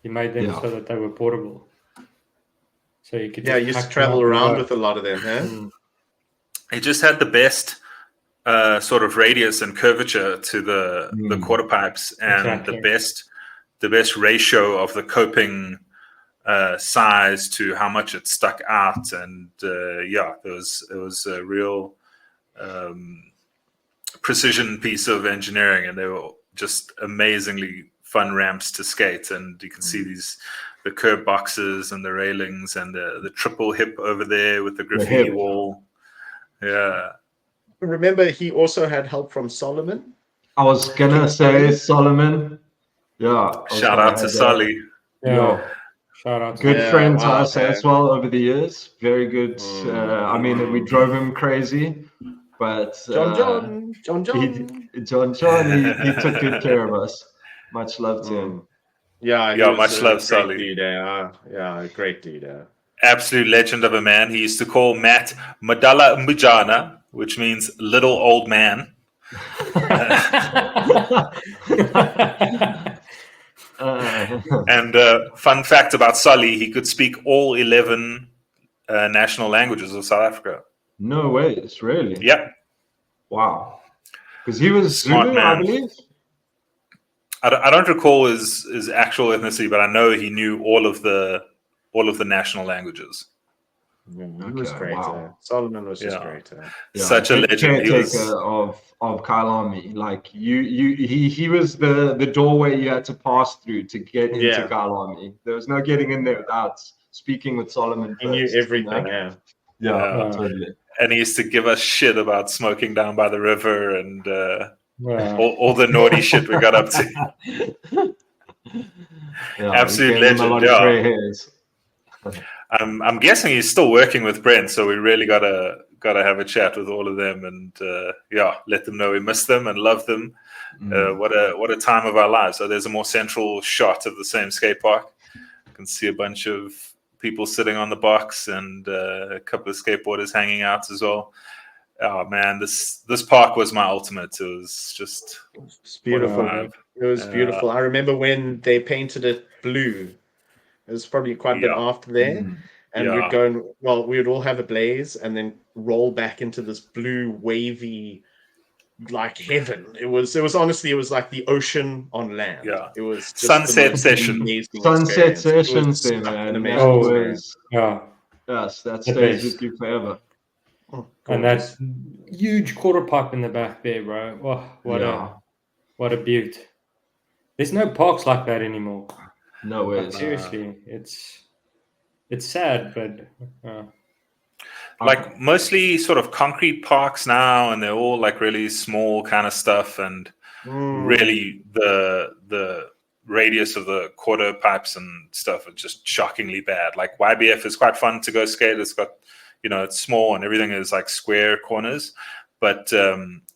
He made them so that they were portable. So you could you used to travel around with a lot of them, huh? He just had the best sort of radius and curvature to the quarter pipes, and the best ratio of the coping size to how much it stuck out, and it was a real precision piece of engineering, and they were just amazingly fun ramps to skate. And you can see the curb boxes and the railings and the triple hip over there with the graffiti wall. Yeah. Remember, he also had help from Solomon. I was gonna say Solomon. Yeah. Shout out to Sully. Yeah. Shout out. Good friend to us as well over the years. Very good. I mean, we drove him crazy, but John, he took good care of us. Much love to him. Yeah, much love, Sully. Great dude. Absolute legend of a man. He used to call Matt Madala Mbujana, which means little old man. And fun fact about Sully, he could speak all 11 national languages of South Africa. No ways, really? Yep. Wow. Because he was Smart Zulu, man. I believe. I don't recall his actual ethnicity, but I know he knew all of the national languages. He was great. Wow. Solomon was just great. Such a legend. He was of Kyalami. Like he was the doorway you had to pass through to get into Kyalami. There was no getting in there without speaking with Solomon first. He knew everything. Yeah, totally. And he used to give us shit about smoking down by the river and all the naughty shit we got up to. Absolute legend. A lot of gray hairs. I'm guessing he's still working with Brent, so we really gotta have a chat with all of them, and let them know we miss them and love them. What a time of our lives. So there's a more central shot of the same skate park. You can see a bunch of people sitting on the box and a couple of skateboarders hanging out as well. Oh man, this park was my ultimate. It was just It's beautiful. what a vibe. It was beautiful. I remember when they painted it blue. It was probably quite a bit Yeah. after there. And we'd Yeah. go and, well, we would all have a blaze and then roll back into this blue wavy, like heaven. It was honestly, it was like the ocean on land. Yeah. It was just Sunset the most session. amazing Sunset experience. It was sessions there, such man. an That amazing Oh, experience. Yeah. Yes, that The stays best. with you forever. Oh, And gorgeous. that huge quarter pipe in the back there, bro. Oh, what a beaut. There's no parks like that anymore. No Like, ways. seriously, it's sad, but Like mostly sort of concrete parks now, and they're all like really small kind of stuff, and really the radius of the quarter pipes and stuff are just shockingly bad. Like YBF is quite fun to go skate. It's got, it's small and everything is like square corners, but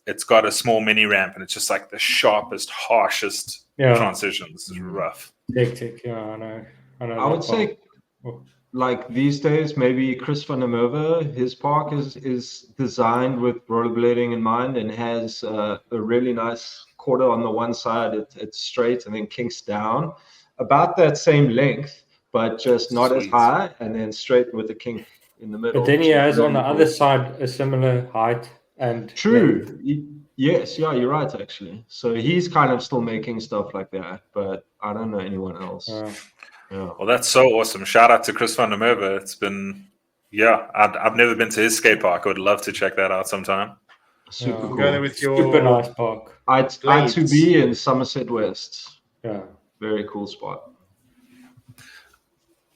it's got a small mini ramp, and it's just like the sharpest, harshest transitions. It's rough. Tick. Yeah, I know. I would say, like these days, maybe Chris van der Merwe, his park is designed with rollerblading in mind and has a really nice quarter on the one side. It's straight and then kinks down, about that same length, but just not as high, and then straight with the kink in the middle. But then he has on the other side a similar height and True. length. Yes, yeah, you're right, actually. So he's kind of still making stuff like that, but I don't know anyone else. Yeah. Well, that's so awesome. Shout out to Chris van der Merwe. It's been, I've never been to his skate park. I would love to check that out sometime. Super cool. Go there with your Super nice park. I2B in Somerset West. Yeah. Very cool spot.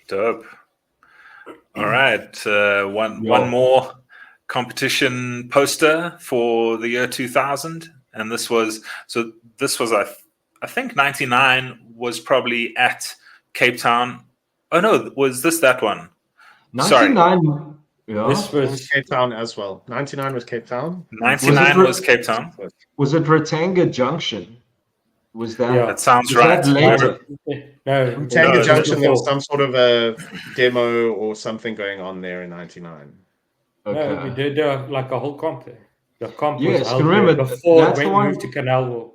Dope. All right. One more competition poster for the year 2000. And this was, I think 99 was probably at Cape Town. Oh no, was this that one? 99. Yeah. This was Cape Town as well. 99 was Cape Town. 99 was Cape Town. Was it Ratanga Junction? Was that? Yeah. That sounds was right. that later? no. Tanga Junction, there was before. some sort of a demo or something going on there in 99. Okay. No, we did like a whole comp there. The comp Yes, was held remember, there before that's we the one- moved to Canal Walk.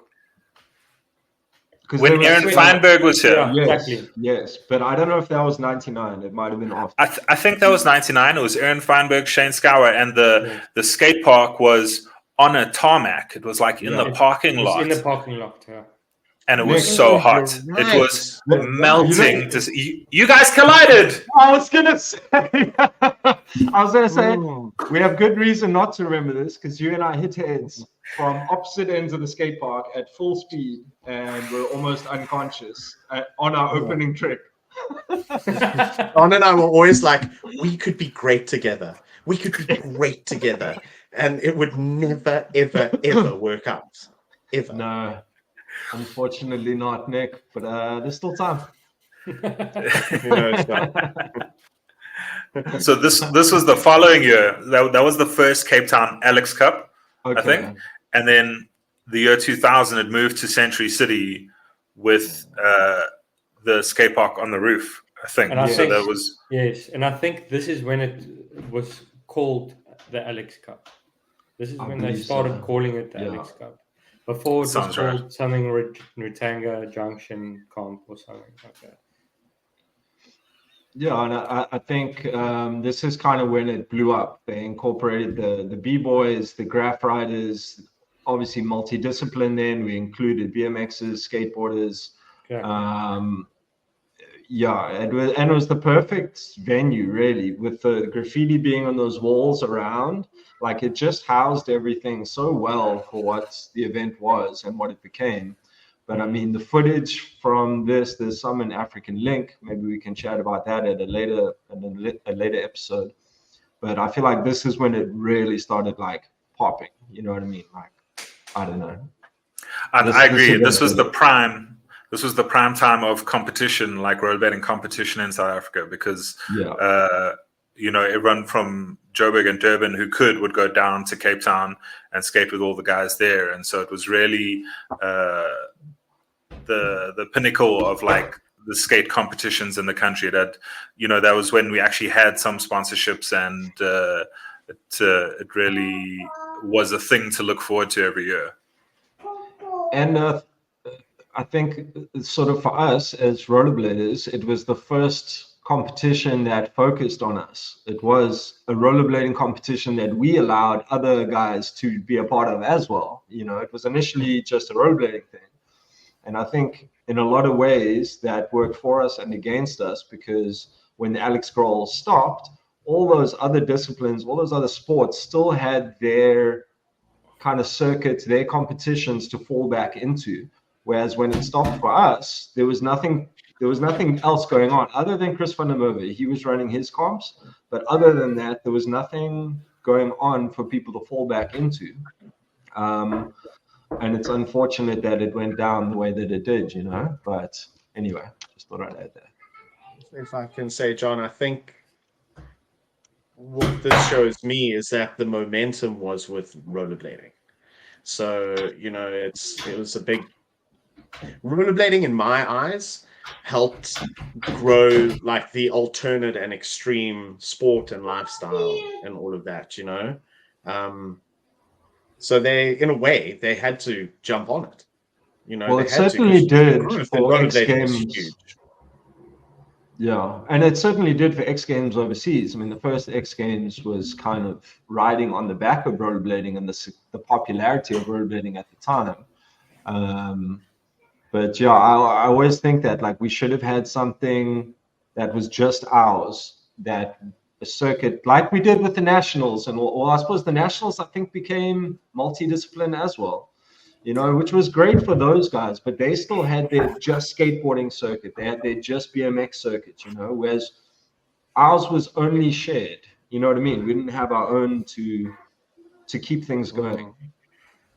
When Aaron Feinberg was here. Yeah. Yes, Exactly. yes, but I don't know if that was 99. It might have been after. I think that was 99. It was Aaron Feinberg, Shane Scour, and the skate park was on a tarmac. It was like in the parking lot. In the parking lot, yeah. And it was Nick, so hot. you're right. It was Yeah, melting. You guys collided. I was gonna say, we have good reason not to remember this because you and I hit heads from opposite ends of the skate park at full speed, and we're almost unconscious on our opening trick. Don and I were always like, we could be great together. We could be great together. And it would never, ever, ever work out. Ever. No, unfortunately not, Nick. But there's still time. Who knows, Don? So this was the following year. That was the first Cape Town Alex Cup, Okay. I think. And then the year 2000, it moved to Century City with the skate park on the roof, I think. And I so think that was yes, and I think this is when it was called the Alex Cup. This is I when they believe started so. calling it the Yeah. Alex Cup. Before it was Sounds called right. something Ratanga Junction Comp or something like that. Yeah, and I think this is kind of when it blew up. They incorporated the B-boys, the graph riders, obviously multidiscipline then. We included BMXers, skateboarders. Exactly. It was the perfect venue, really, with the graffiti being on those walls around. Like, it just housed everything so well for what the event was and what it became. But I mean, the footage from this, there's some in African Link. Maybe we can chat about that at a later episode. But I feel like this is when it really started like popping. You know what I mean? Like, I don't know. I agree. This was the prime time of competition, like rollerblading competition in South Africa, because everyone from Joburg and Durban who would go down to Cape Town and skate with all the guys there, and so it was really the pinnacle of like the skate competitions in the country. That was when we actually had some sponsorships, and it really was a thing to look forward to every year. And I think sort of for us as rollerbladers, it was the first competition that focused on us. It was a rollerblading competition that we allowed other guys to be a part of as well. You know, it was initially just a rollerblading thing. And I think in a lot of ways that worked for us and against us, because when the Alex Grohl stopped, all those other disciplines, all those other sports still had their kind of circuits, their competitions to fall back into. Whereas when it stopped for us, there was nothing else going on other than Chris van der Merwe. He was running his comps, but other than that, there was nothing going on for people to fall back into. And it's unfortunate that it went down the way that it did, you know. But anyway, just thought I'd add that. If I can say, John, I think what this shows me is that the momentum was with rollerblading. So, you know, it was a big rollerblading in my eyes helped grow like the alternate and extreme sport and lifestyle and all of that, you know. So they, in a way, they had to jump on it. You know, well, they it had certainly did for for X rollerblading was Games. huge. Yeah, and it certainly did for X Games overseas. I mean, the first X Games was kind of riding on the back of rollerblading and the popularity of rollerblading at the time. But yeah, I always think that like we should have had something that was just ours, that a circuit like we did with the Nationals, and or I suppose the Nationals I think became multidiscipline as well. You know, which was great for those guys, but they still had their just skateboarding circuit. They had their just BMX circuit, you know, whereas ours was only shared. You know what I mean? We didn't have our own to keep things going.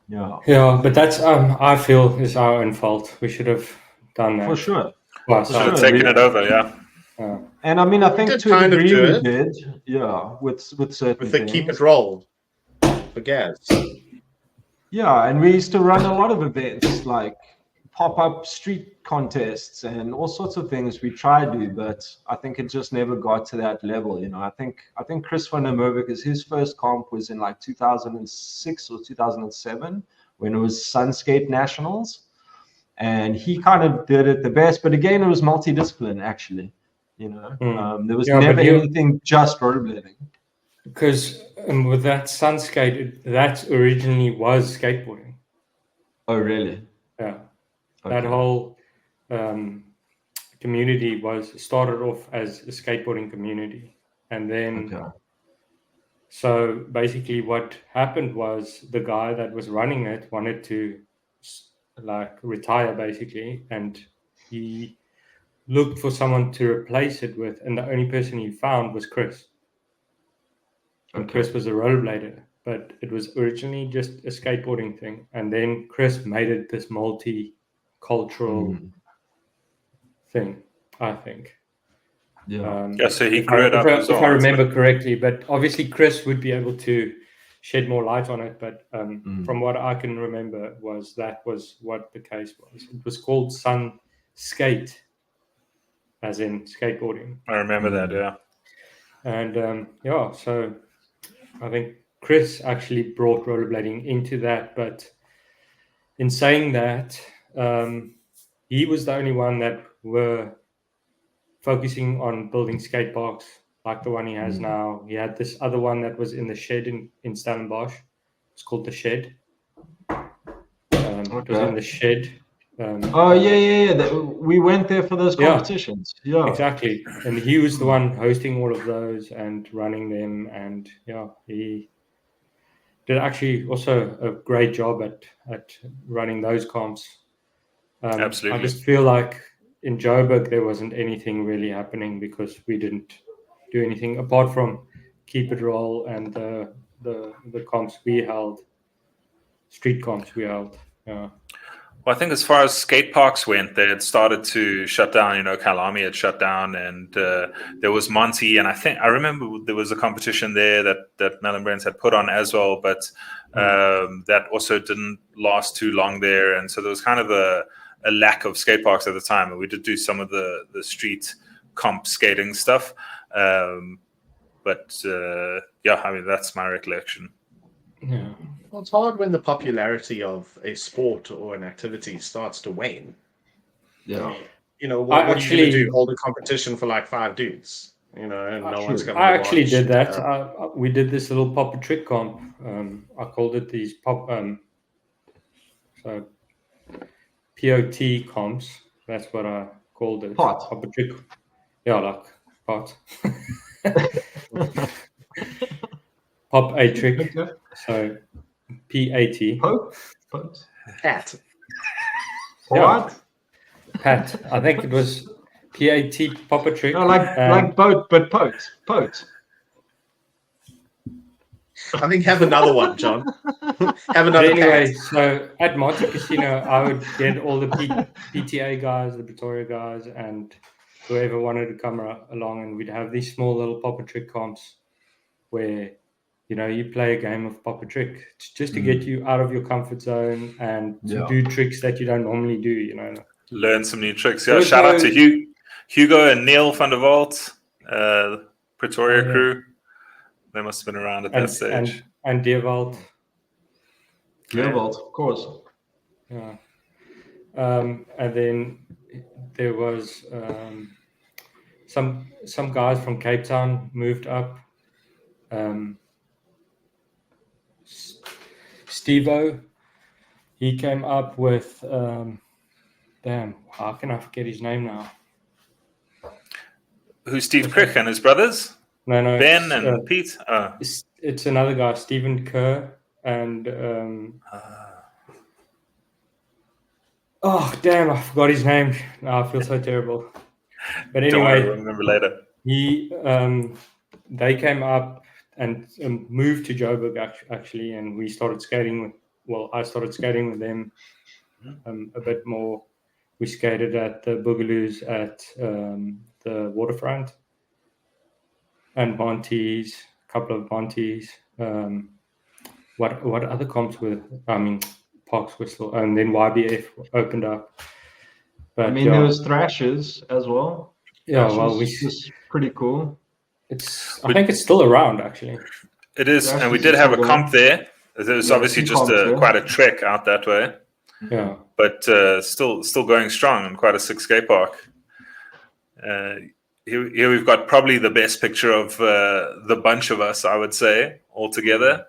Yeah. Yeah, but that's I feel is our own fault. We should have done that. For sure. Well, Should have taken it over, yeah. And I mean, I think did to a kind of degree do we it. did, yeah, with certain With the things. keep it roll for Gaz. Yeah, and we used to run a lot of events like pop-up street contests and all sorts of things we tried to, but I think it just never got to that level. You know, I think Chris van der Merwe, because his first comp was in like 2006 or 2007 when it was Sunskate Nationals, and he kind of did it the best. But again, it was multidiscipline actually. You know, there was never anything just rollerblading. Because with that Sunskate, that originally was skateboarding. Oh, really? Yeah. Okay. That whole community started off as a skateboarding community. And then, so basically what happened was the guy that was running it wanted to like retire basically. And he looked for someone to replace it with. And the only person he found was Chris. And Chris was a rollerblader, but it was originally just a skateboarding thing. And then Chris made it this multi-cultural thing, I think. Yeah. So he grew it up as well. If I remember correctly, but obviously Chris would be able to shed more light on it. But from what I can remember that was what the case was. It was called Sun Skate, as in skateboarding. I remember that, yeah. And so I think Chris actually brought rollerblading into that, but in saying that, he was the only one that were focusing on building skate parks like the one he has now. He had this other one that was in the shed in Stellenbosch. It's called the Shed. It was in the Shed. We went there for those competitions. Yeah, exactly. And he was the one hosting all of those and running them. And he did actually also a great job at running those comps. Absolutely. I just feel like in Joburg there wasn't anything really happening because we didn't do anything apart from keep it roll and the comps we held, street comps we held. Yeah. Well, I think as far as skate parks went, they had started to shut down. You know, Kyalami had shut down, and there was Monty, and I remember there was a competition there that Mel and Brent had put on as well, but that also didn't last too long there, and so there was kind of a lack of skate parks at the time, and we did do some of the street comp skating stuff, but I mean that's my recollection. Yeah. Well, it's hard when the popularity of a sport or an activity starts to wane. Yeah. You know, I what are you going to do? actually- Hold a competition for like 5 dudes, you know, and no one's True. going to I actually watch. did that. We did this little pop a trick comp. I called it these so POT comps. That's what I called it. Pot. Pop a trick. Yeah, like pot. Pop a trick. Okay. So PAT. Pot. Cat. What? Pat. I think it was PAT. Pop a trick. No, like boat, but pote. I think have another one, John. Have But another anyway, cat. so at Monte Casino, I would get all the PTA guys, the Pretoria guys, and whoever wanted to come along, and we'd have these small little pop a trick comps where, you know, you play a game of pop a trick just to get you out of your comfort zone and to do tricks that you don't normally do, you know. Learn some new tricks. Yeah, shout out to Hugo and Neil van der Walt, Pretoria crew. They must have been around at that stage. And Deerwald. Deerwald, of course. Yeah. And then there was some guys from Cape Town moved up. Steve-O, he came up with how can I forget his name now? Who's Steve Crick and his brothers? No, Ben and Pete. It's another guy, Stephen Kerr, and oh damn, I forgot his name. Now I feel so terrible. But anyway, I'll remember later. They came up and moved to Joburg actually, and we started skating I started skating with them a bit more. We skated at the Boogaloos at the waterfront and Monty's, a couple of Monty's. What other comps were? I mean, Parks Whistle, and then YBF opened up. But there was Thrashers as well. Yeah, Which is pretty cool. I think it's still around actually. It is, and we did have a comp there. There was obviously just quite a trek out that way. Yeah, but still going strong and quite a sick skate park. Here we've got probably the best picture of the bunch of us, I would say, all together.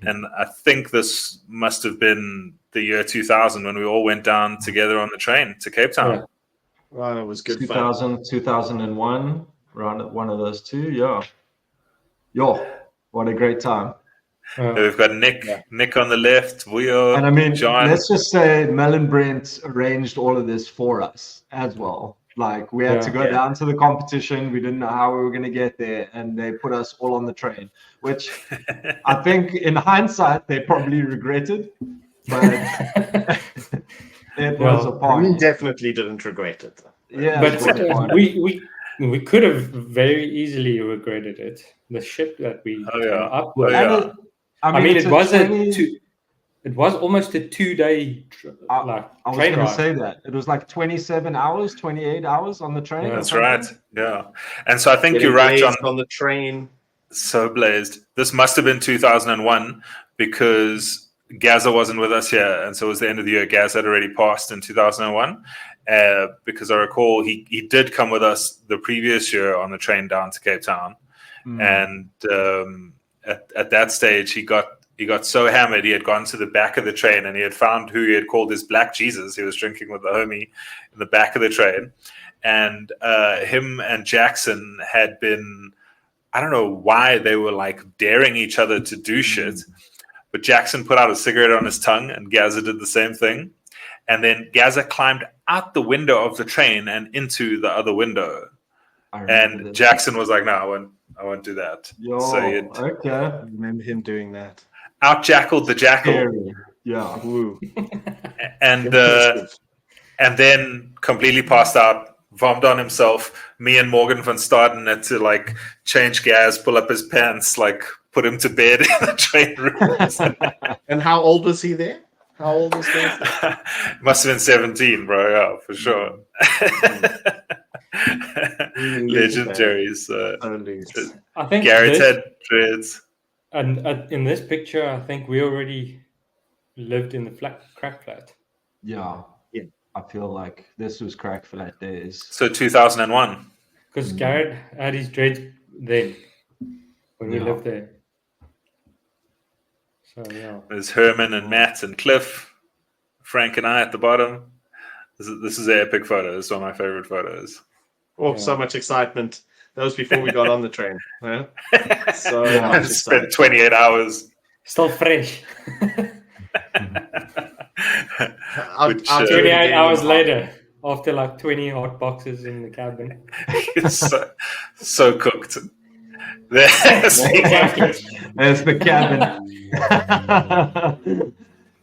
And I think this must have been the year 2000 when we all went down together on the train to Cape Town. Yeah. Well, it was good 2000, fun. 2001, around one of those two, yeah. Yo, what a great time. We've got Nick on the left, Wuyo, and I mean, John. Let's just say Mel and Brent arranged all of this for us as well. Like, we had to go down to the competition. We didn't know how we were going to get there, and they put us all on the train, which I think in hindsight, they probably regretted. But it was a party. We definitely didn't regret it. Yeah, but we could have very easily regretted it. The ship that we came up with. I mean, it was almost a 2-day train ride. I was going to say that. It was like 27 hours, 28 hours on the train. Yeah, that's right. Yeah. And so I think you're right, John. On the train. So blazed. This must have been 2001 because Gazza wasn't with us here. And so it was the end of the year. Gazza had already passed in 2001 because I recall he did come with us the previous year on the train down to Cape Town. And at that stage, he got so hammered, he had gone to the back of the train and he had found who he had called his Black Jesus. He was drinking with the homie in the back of the train. And him and Jackson had been, I don't know why they were like daring each other to do shit. But Jackson put out a cigarette on his tongue and Gazza did the same thing. And then Gazza climbed out the window of the train and into the other window. And Jackson was like, no, I won't do that. Okay. I remember him doing that. Out-jackaled the jackal. Scary. Yeah. Woo. And then completely passed out, vommed on himself. Me and Morgan van Staden had to like change gas, pull up his pants, like put him to bed in the train room. And how old was he there? How old was he? Must have been 17, bro. Yeah, for sure. Legendaries. I think Garrett had dreads. And in this picture, I think we already lived in the crack flat. Yeah. Yeah. I feel like this was crack flat days. So 2001. Because Garrett had his dreads then when we Yeah. lived there. So yeah. There's Herman and Matt and Cliff, Frank and I at the bottom. This is an epic photo. It's one of my favorite photos. Oh, Yeah. so much excitement. That was before we got on the train. Huh? So Yeah. much Spent excitement. 28 hours. Still fresh. Which, 28 hours later, after like 20 hot boxes in the cabin. It's so cooked. There's Exactly. There's the cabin.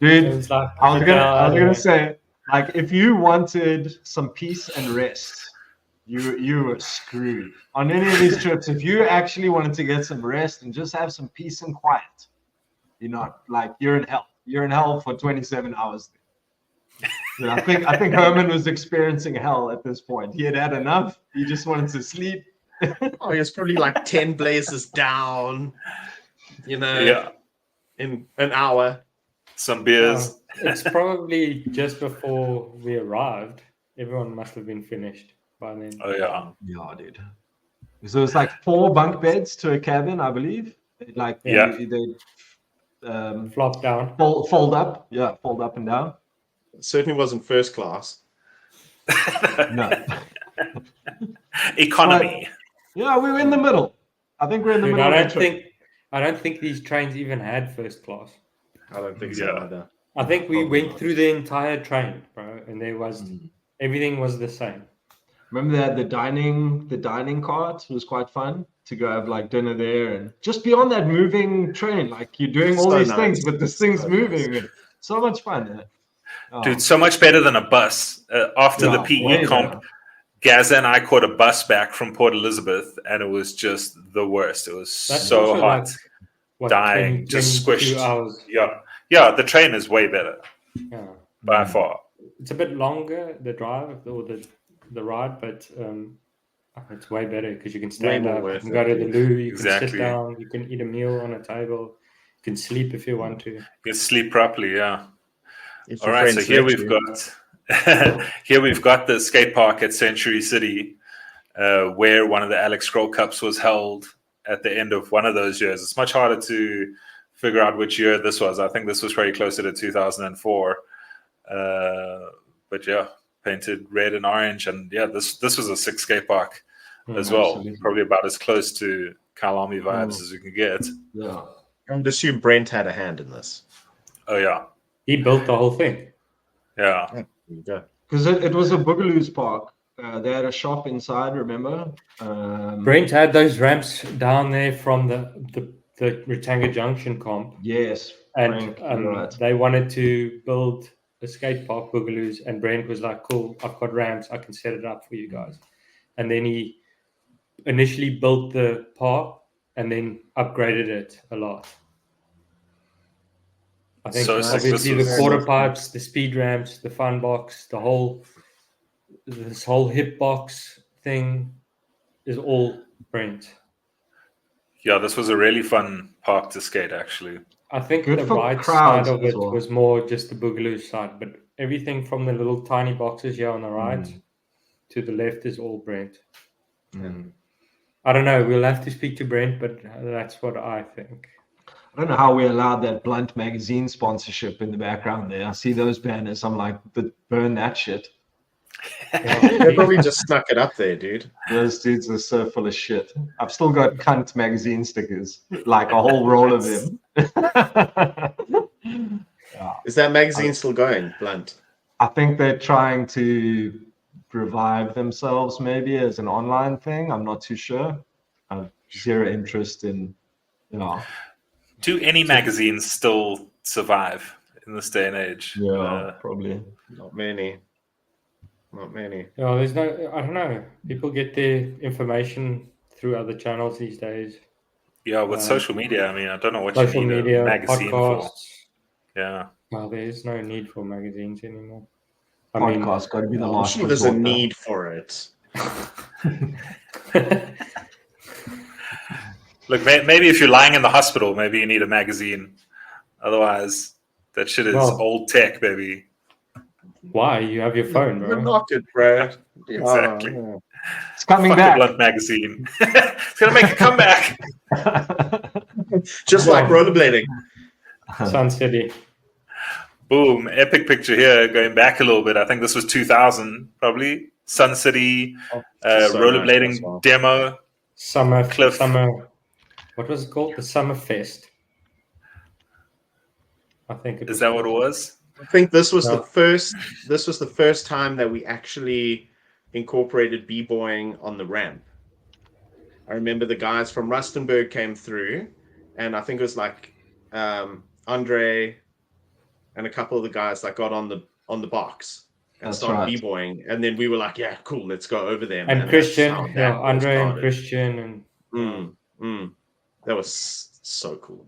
It Dude, was like, I was gonna say, like, if you wanted some peace and rest, you were screwed. On any of these trips, if you actually wanted to get some rest and just have some peace and quiet, you're not, like, you're in hell. You're in hell for 27 hours. Yeah, I think Herman was experiencing hell at this point. He had had enough. He just wanted to sleep. Oh, he was probably like 10 blazes down, in an hour. some beers. it's probably just before we arrived. Everyone must have been finished by then. Oh yeah. Yeah, dude. So it's like 4 bunk beds to a cabin, I believe. Like they Flop down. fold up. Yeah, fold up and down. Certainly wasn't first class. No. Economy. Yeah, we were in the middle. I think we're in the Dude, middle. I don't think these trains even had first class. I don't think so Yeah. either. I think we Probably went not. through the entire train, bro, and there was everything was the same. Remember that the dining cart was quite fun to go have like dinner there and just be on that moving train. Like you're doing all So these nice. things, but this thing's So moving. nice. So much fun. Yeah. Oh, Dude, so much better than a bus. After the yeah, PE way comp, better. Gazza and I caught a bus back from Port Elizabeth, and it was just the worst. It was That's so also hot, like, what, dying, 20, just 22 squished. hours. Yeah, the train is way better Yeah. by far. It's a bit longer, the drive or the ride, but it's way better because you can stand more up, you worth can it, go to the dude. loo, you can Exactly. sit down, you can eat a meal on a table, you can sleep if you want to. You can sleep properly. Yeah. If All your right, friends so here let we've you. got the skate park at Century City, where one of the Alex Scroll Cups was held at the end of one of those years. It's much harder to figure out which year this was. I think this was very closer to 2004. But yeah, painted red and orange, and yeah, this was a sick skate park as well. Absolutely. Probably about as close to Kyalami vibes as we can get. Yeah. I would assume Brent had a hand in this. Oh yeah, He built the whole thing. yeah. There you go. Because it was a Boogaloo's park. They had a shop inside, remember? Brent had those ramps down there from the Retanga Junction comp, Yes. and Frank, you're right. they wanted to build a skate park, Boogaloo's, and Brent was like, cool, I've got ramps, I can set it up for you guys. And then he initially built the park and then upgraded it a lot. I think So sick. obviously This the was- quarter pipes, the speed ramps, the fun box, this whole hip box thing is all Brent. Yeah, this was a really fun park to skate, actually. I think Good the for right crowds side of as it well. was more just the Boogaloo side, but everything from the little tiny boxes here on the right to the left is all Brent. I don't know. We'll have to speak to Brent, but that's what I think. I don't know how we allowed that Blunt magazine sponsorship in the background there. I see those banners. I'm like, burn that shit. They probably just snuck it up there, dude. Those dudes are so full of shit. I've still got cunt magazine stickers, like a whole roll of them. Yeah. Is that magazine still going, Blunt? I think they're trying to revive themselves maybe as an online thing. I'm not too sure. I have zero interest in, Do any magazines still survive in this day and age? probably. Not many. Not many. Yeah, there's no. I don't know. People get their information through other channels these days. Yeah, with social media, I mean, I don't know what you Social need media, a magazine podcasts. for. Yeah. Well, there is no need for magazines anymore. I Podcast got to be the I'm last sure there's a resort, though. need for it. mean, Look, maybe if you're lying in the hospital, maybe you need a magazine. Otherwise, that shit is old tech, baby. Why? You have your phone, bro. Knock it, bro. Exactly. Oh, It's coming Fuck back. the Blunt magazine. It's gonna make a comeback. just like rollerblading. Sun City. Boom! Epic picture here. Going back a little bit, I think this was 2000, probably. Sun City rollerblading nice as well. demo. Summer. What was it called? The Summer Fest. I think it was. Is that what it was? I think this was No. the first. This was the first time that we actually incorporated b-boying on the ramp. I remember the guys from Rustenburg came through, and I think it was like Andre and a couple of the guys that got on the box and That's started right. b-boying, and then we were like, "Yeah, cool, let's go over them." And that's Christian, how that yeah, all Andre and started. Christian, and That was so cool.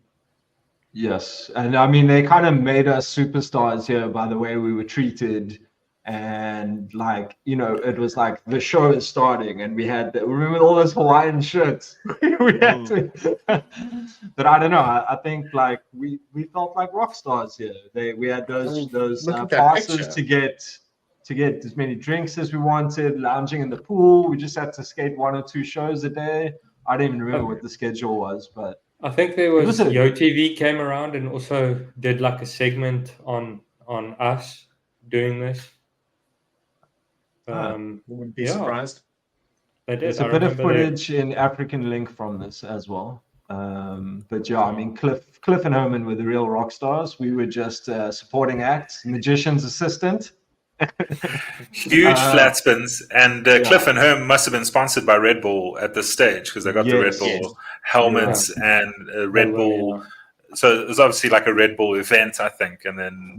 Yes, and I mean they kind of made us superstars here by the way we were treated, and like it was like the show is starting, and we had remember all those Hawaiian shirts we had to. But I don't know. I think like we felt like rock stars here. We had those look at that passes picture. to get as many drinks as we wanted, lounging in the pool. We just had to skate 1 or 2 shows a day. I don't even remember what the schedule was, but. I think there was It was Yo TV came around and also did like a segment on us doing this. Wouldn't be yeah. surprised. They did. There's a bit of footage in African Link from this as well. But yeah, I mean, Cliff and Herman were the real rock stars. We were just supporting acts, magician's assistant. Huge flat spins, and Cliff and Herm must have been sponsored by Red Bull at this stage because they got the Red Bull helmets and Red Bull. So it was obviously like a Red Bull event, I think, and then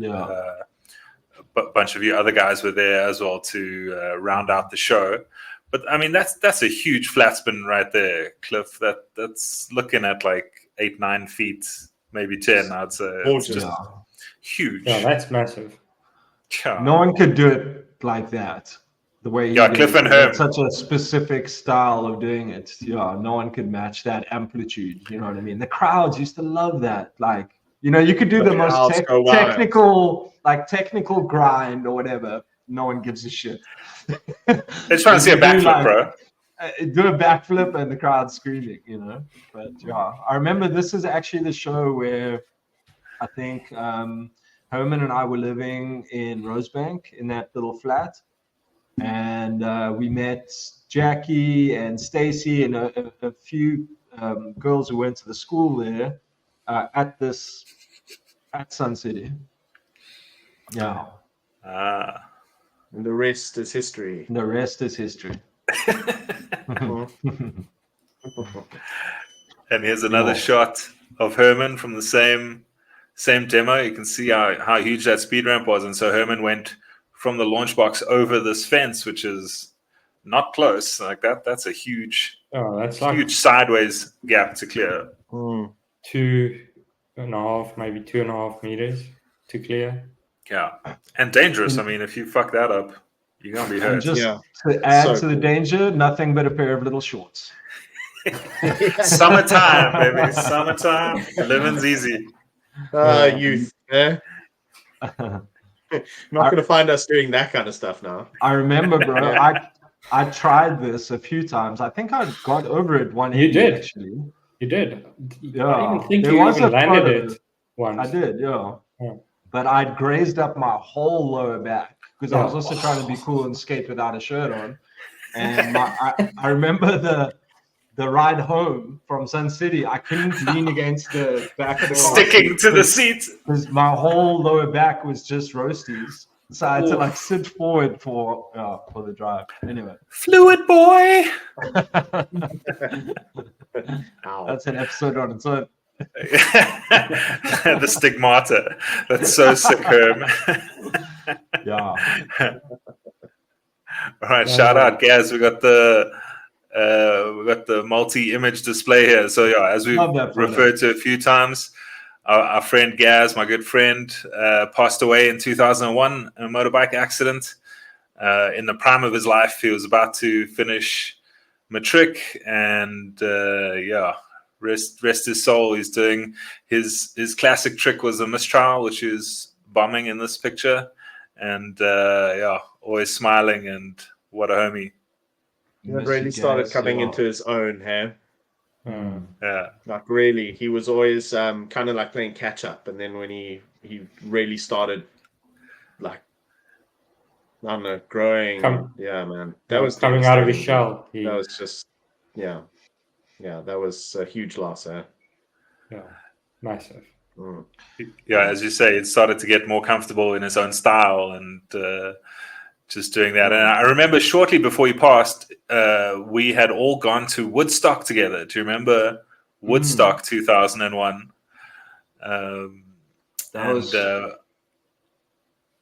a bunch of you other guys were there as well to round out the show. But I mean, that's a huge flat spin right there, Cliff. That's looking at like 8-9 feet, maybe 10. I'd say it's just huge. Yeah, that's massive. Yeah. No one could do it like that. The way he did Cliff it. and Herm. Such a specific style of doing it. Yeah, no one could match that amplitude. You know what I mean? The crowds used to love that. Like, you could do the most technical grind or whatever. No one gives a shit. They're trying to see a backflip, bro. Do a backflip and the crowd screaming, But yeah, I remember this is actually the show where I think Herman and I were living in Rosebank in that little flat, and we met Jackie and Stacy and a few girls who went to the school there at Sun City. Yeah. And the rest is history. The rest is history. And here's another shot of Herman from the same demo. You can see how huge that speed ramp was. And so Herman went from the launch box over this fence, which is not close. Like that's a huge, that's huge like sideways gap to clear. 2.5, maybe 2.5 meters to clear. Yeah. And dangerous. I mean, if you fuck that up, you're going to be hurt. And just to add to the danger, nothing but a pair of little shorts. Summertime, baby. Summertime. Living's easy. Youth. Not going to find us doing that kind of stuff now. I remember, bro. I tried this a few times. I think I got over it one. You did. Actually. You did. Yeah. I even think There you was even a landed photo. it once. I did, yeah. Yeah. But I'd grazed up my whole lower back because I was also trying to be cool and skate without a shirt on. And I remember the ride home from Sun City, I couldn't lean against the back of the car. Sticking to the seat. Because my whole lower back was just roasties. So I had to like sit forward for the drive. Anyway. Fluid boy. That's an episode on its own. The stigmata. That's so sick, Herm. Yeah. All right, shout out, Gaz. We got the multi-image display here. So yeah, as we've referred to a few times, our friend Gaz, my good friend, passed away in 2001 in a motorbike accident. In the prime of his life, he was about to finish matric, and rest his soul. He's doing his classic trick was a mistrial, which is bombing in this picture, and always smiling, and what a homie. He really started coming into his own, hey? Yeah, like really, he was always kind of like playing catch up, and then when he really started, like, I don't know, growing. Man, that was coming out of his shell. That was just, that was a huge loss, eh? Yeah, massive. Yeah, as you say, it started to get more comfortable in his own style, and just doing that. And I remember shortly before he passed, we had all gone to Woodstock together. Do you remember Woodstock 2001? No,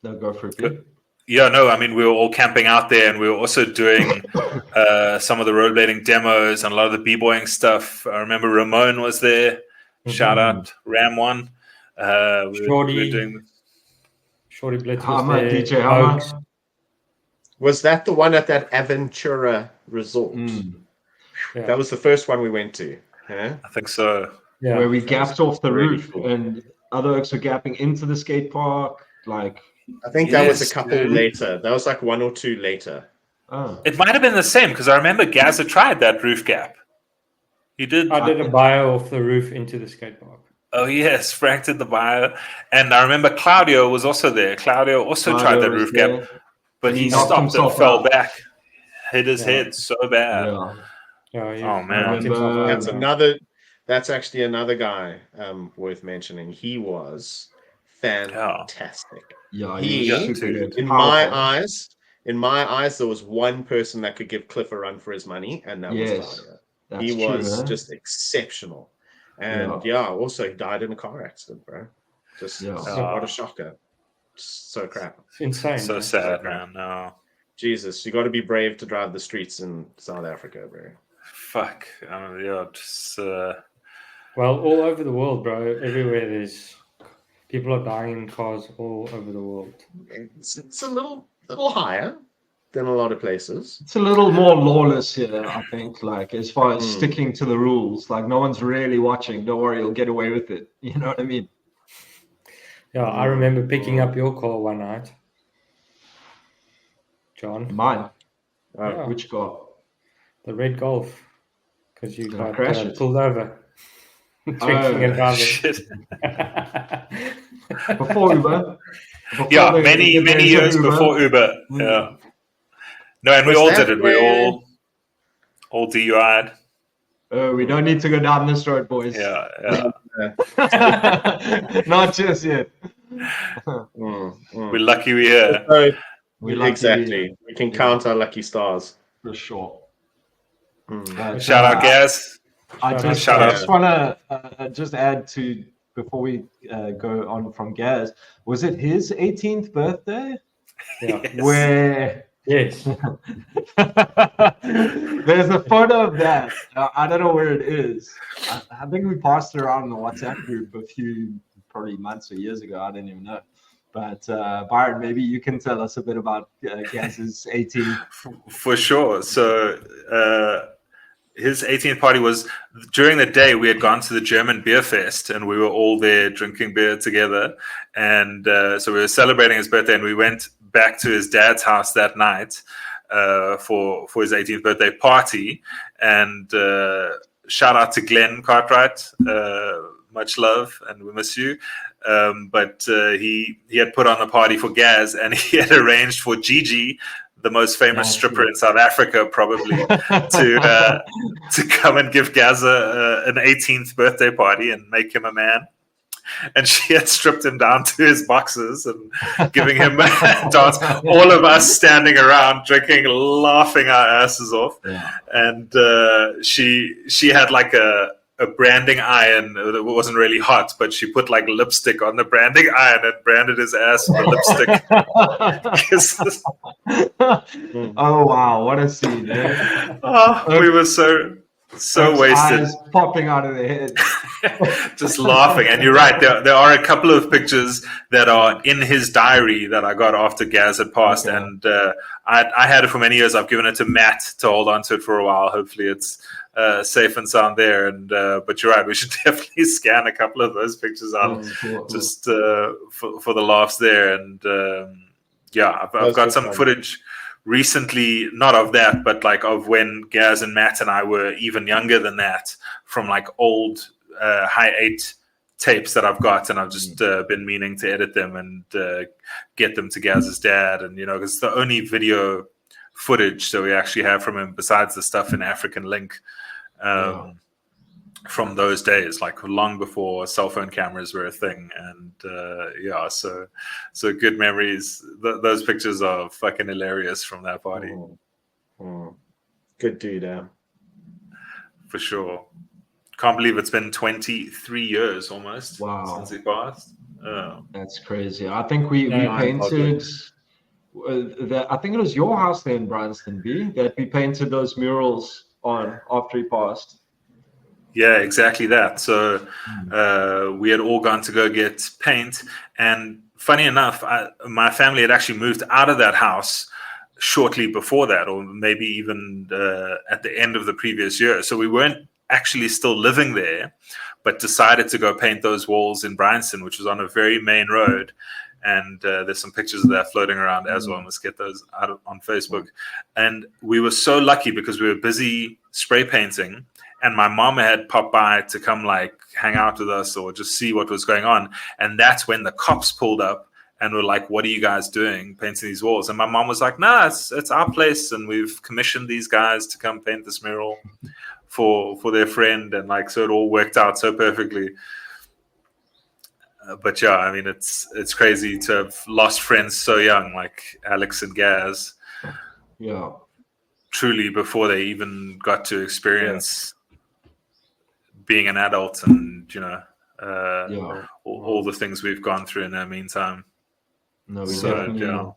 go for it. Yeah, no, I mean, we were all camping out there, and we were also doing some of the rollerblading demos and a lot of the b-boying stuff. I remember Ramon was there. Shout out Ram One. Shorty Blitz was Hammer, there. DJ Hammer. Was that the one at that Aventura resort? Yeah. That was the first one we went to. Yeah, I think so. Yeah. Where we gapped off the really roof, cool. and other oaks were gapping into the skate park. Like, I think that was Yes, a couple later. That was like 1 or 2 later. It might have been the same, because I remember Gazza tried that roof gap. He did. I did a bio off the roof into the skate park. Oh yes, Frank did the bio, and I remember Claudio was also there. Claudio also tried that roof gap, but he knocked stopped and himself fell out. back, hit his head so bad. Yeah, Oh, man. That's actually another guy worth mentioning. He was fantastic. Yeah, He, super good. in my eyes, there was one person that could give Cliff a run for his money, and that was Claudio. He was just exceptional. And also he died in a car accident, bro. Just what a shocker. So crap. It's insane. So man. sad, man. No. Jesus, you got to be brave to drive the streets in South Africa, bro. Fuck. Just, Well, all over the world, bro. Everywhere there's people are dying in cars all over the world. It's a little higher than a lot of places. It's a little more lawless here, I think, like, as far as sticking to the rules. Like, no one's really watching. Don't worry, you'll get away with it. You know what I mean? Yeah, I remember picking up your car one night. John. Mine. Yeah. Which car? The red Golf. Because you got crash it? pulled over. Drinking and driving. shit. Before Uber. Yeah, many years before Uber. Yeah. No, and we all did it. We all DUI'd. We don't need to go down this road, boys. Yeah. Not just yet. We're lucky we're here. Exactly. We can count our lucky stars. For sure. Shout out, Gaz. I just want to just add to, before we go on from Gaz, was it his 18th birthday? Yeah. Yes. Where Yes. there's a photo of that. I don't know where it is. I think we passed it around in the WhatsApp group a few probably months or years ago. I don't even know. But Byron, maybe you can tell us a bit about Gaz's 18th. For sure. So his 18th party was during the day. We had gone to the German Beer Fest, and we were all there drinking beer together. And so we were celebrating his birthday, and we went back to his dad's house that night for his 18th birthday party. And shout out to Glenn Cartwright. Much love, and we miss you. But he had put on a party for Gaz, and he had arranged for Gigi, the most famous stripper in South Africa, probably, to come and give Gazza an 18th birthday party and make him a man. And she had stripped him down to his boxes and giving him a dance. All of us standing around, drinking, laughing our asses off. Yeah. And she had like a branding iron that wasn't really hot, but she put like lipstick on the branding iron and branded his ass with lipstick. Oh wow, what a scene! We were so So Folks' wasted. eyes popping out of their head. Just laughing. And you're right, there are a couple of pictures that are in his diary that I got after Gaz had passed. Okay. And I had it for many years. I've given it to Matt to hold on to it for a while. Hopefully it's safe and sound there. And but you're right, we should definitely scan a couple of those pictures out just for the laughs there. And yeah, I've got some footage recently, not of that, but like of when Gaz and Matt and I were even younger than that, from like old high 8 tapes that I've got, and I've just been meaning to edit them and get them to Gaz's dad. And because it's the only video footage that we actually have from him besides the stuff in African Link from those days, like long before cell phone cameras were a thing. And so good memories. Those pictures are fucking hilarious from that party. Good dude. For sure. Can't believe it's been 23 years almost since he passed. That's crazy. I think we painted I think it was your house there in Bryanston, B, that we painted those murals on after he passed. Yeah, exactly that. So we had all gone to go get paint, and funny enough, my family had actually moved out of that house shortly before that, or maybe even at the end of the previous year. So we weren't actually still living there, but decided to go paint those walls in Bryanston, which was on a very main road. And there's some pictures of that floating around as well. Let's get those out on Facebook. And we were so lucky because we were busy spray painting, and my mom had popped by to come like hang out with us or just see what was going on. And that's when the cops pulled up and were like, "What are you guys doing painting these walls?" And my mom was like, "No, it's our place, and we've commissioned these guys to come paint this mural for their friend." And like, so it all worked out so perfectly. But yeah, I mean, it's crazy to have lost friends so young, like Alex and Gaz. Yeah. Truly before they even got to experience being an adult and, all the things we've gone through in the meantime. No, we definitely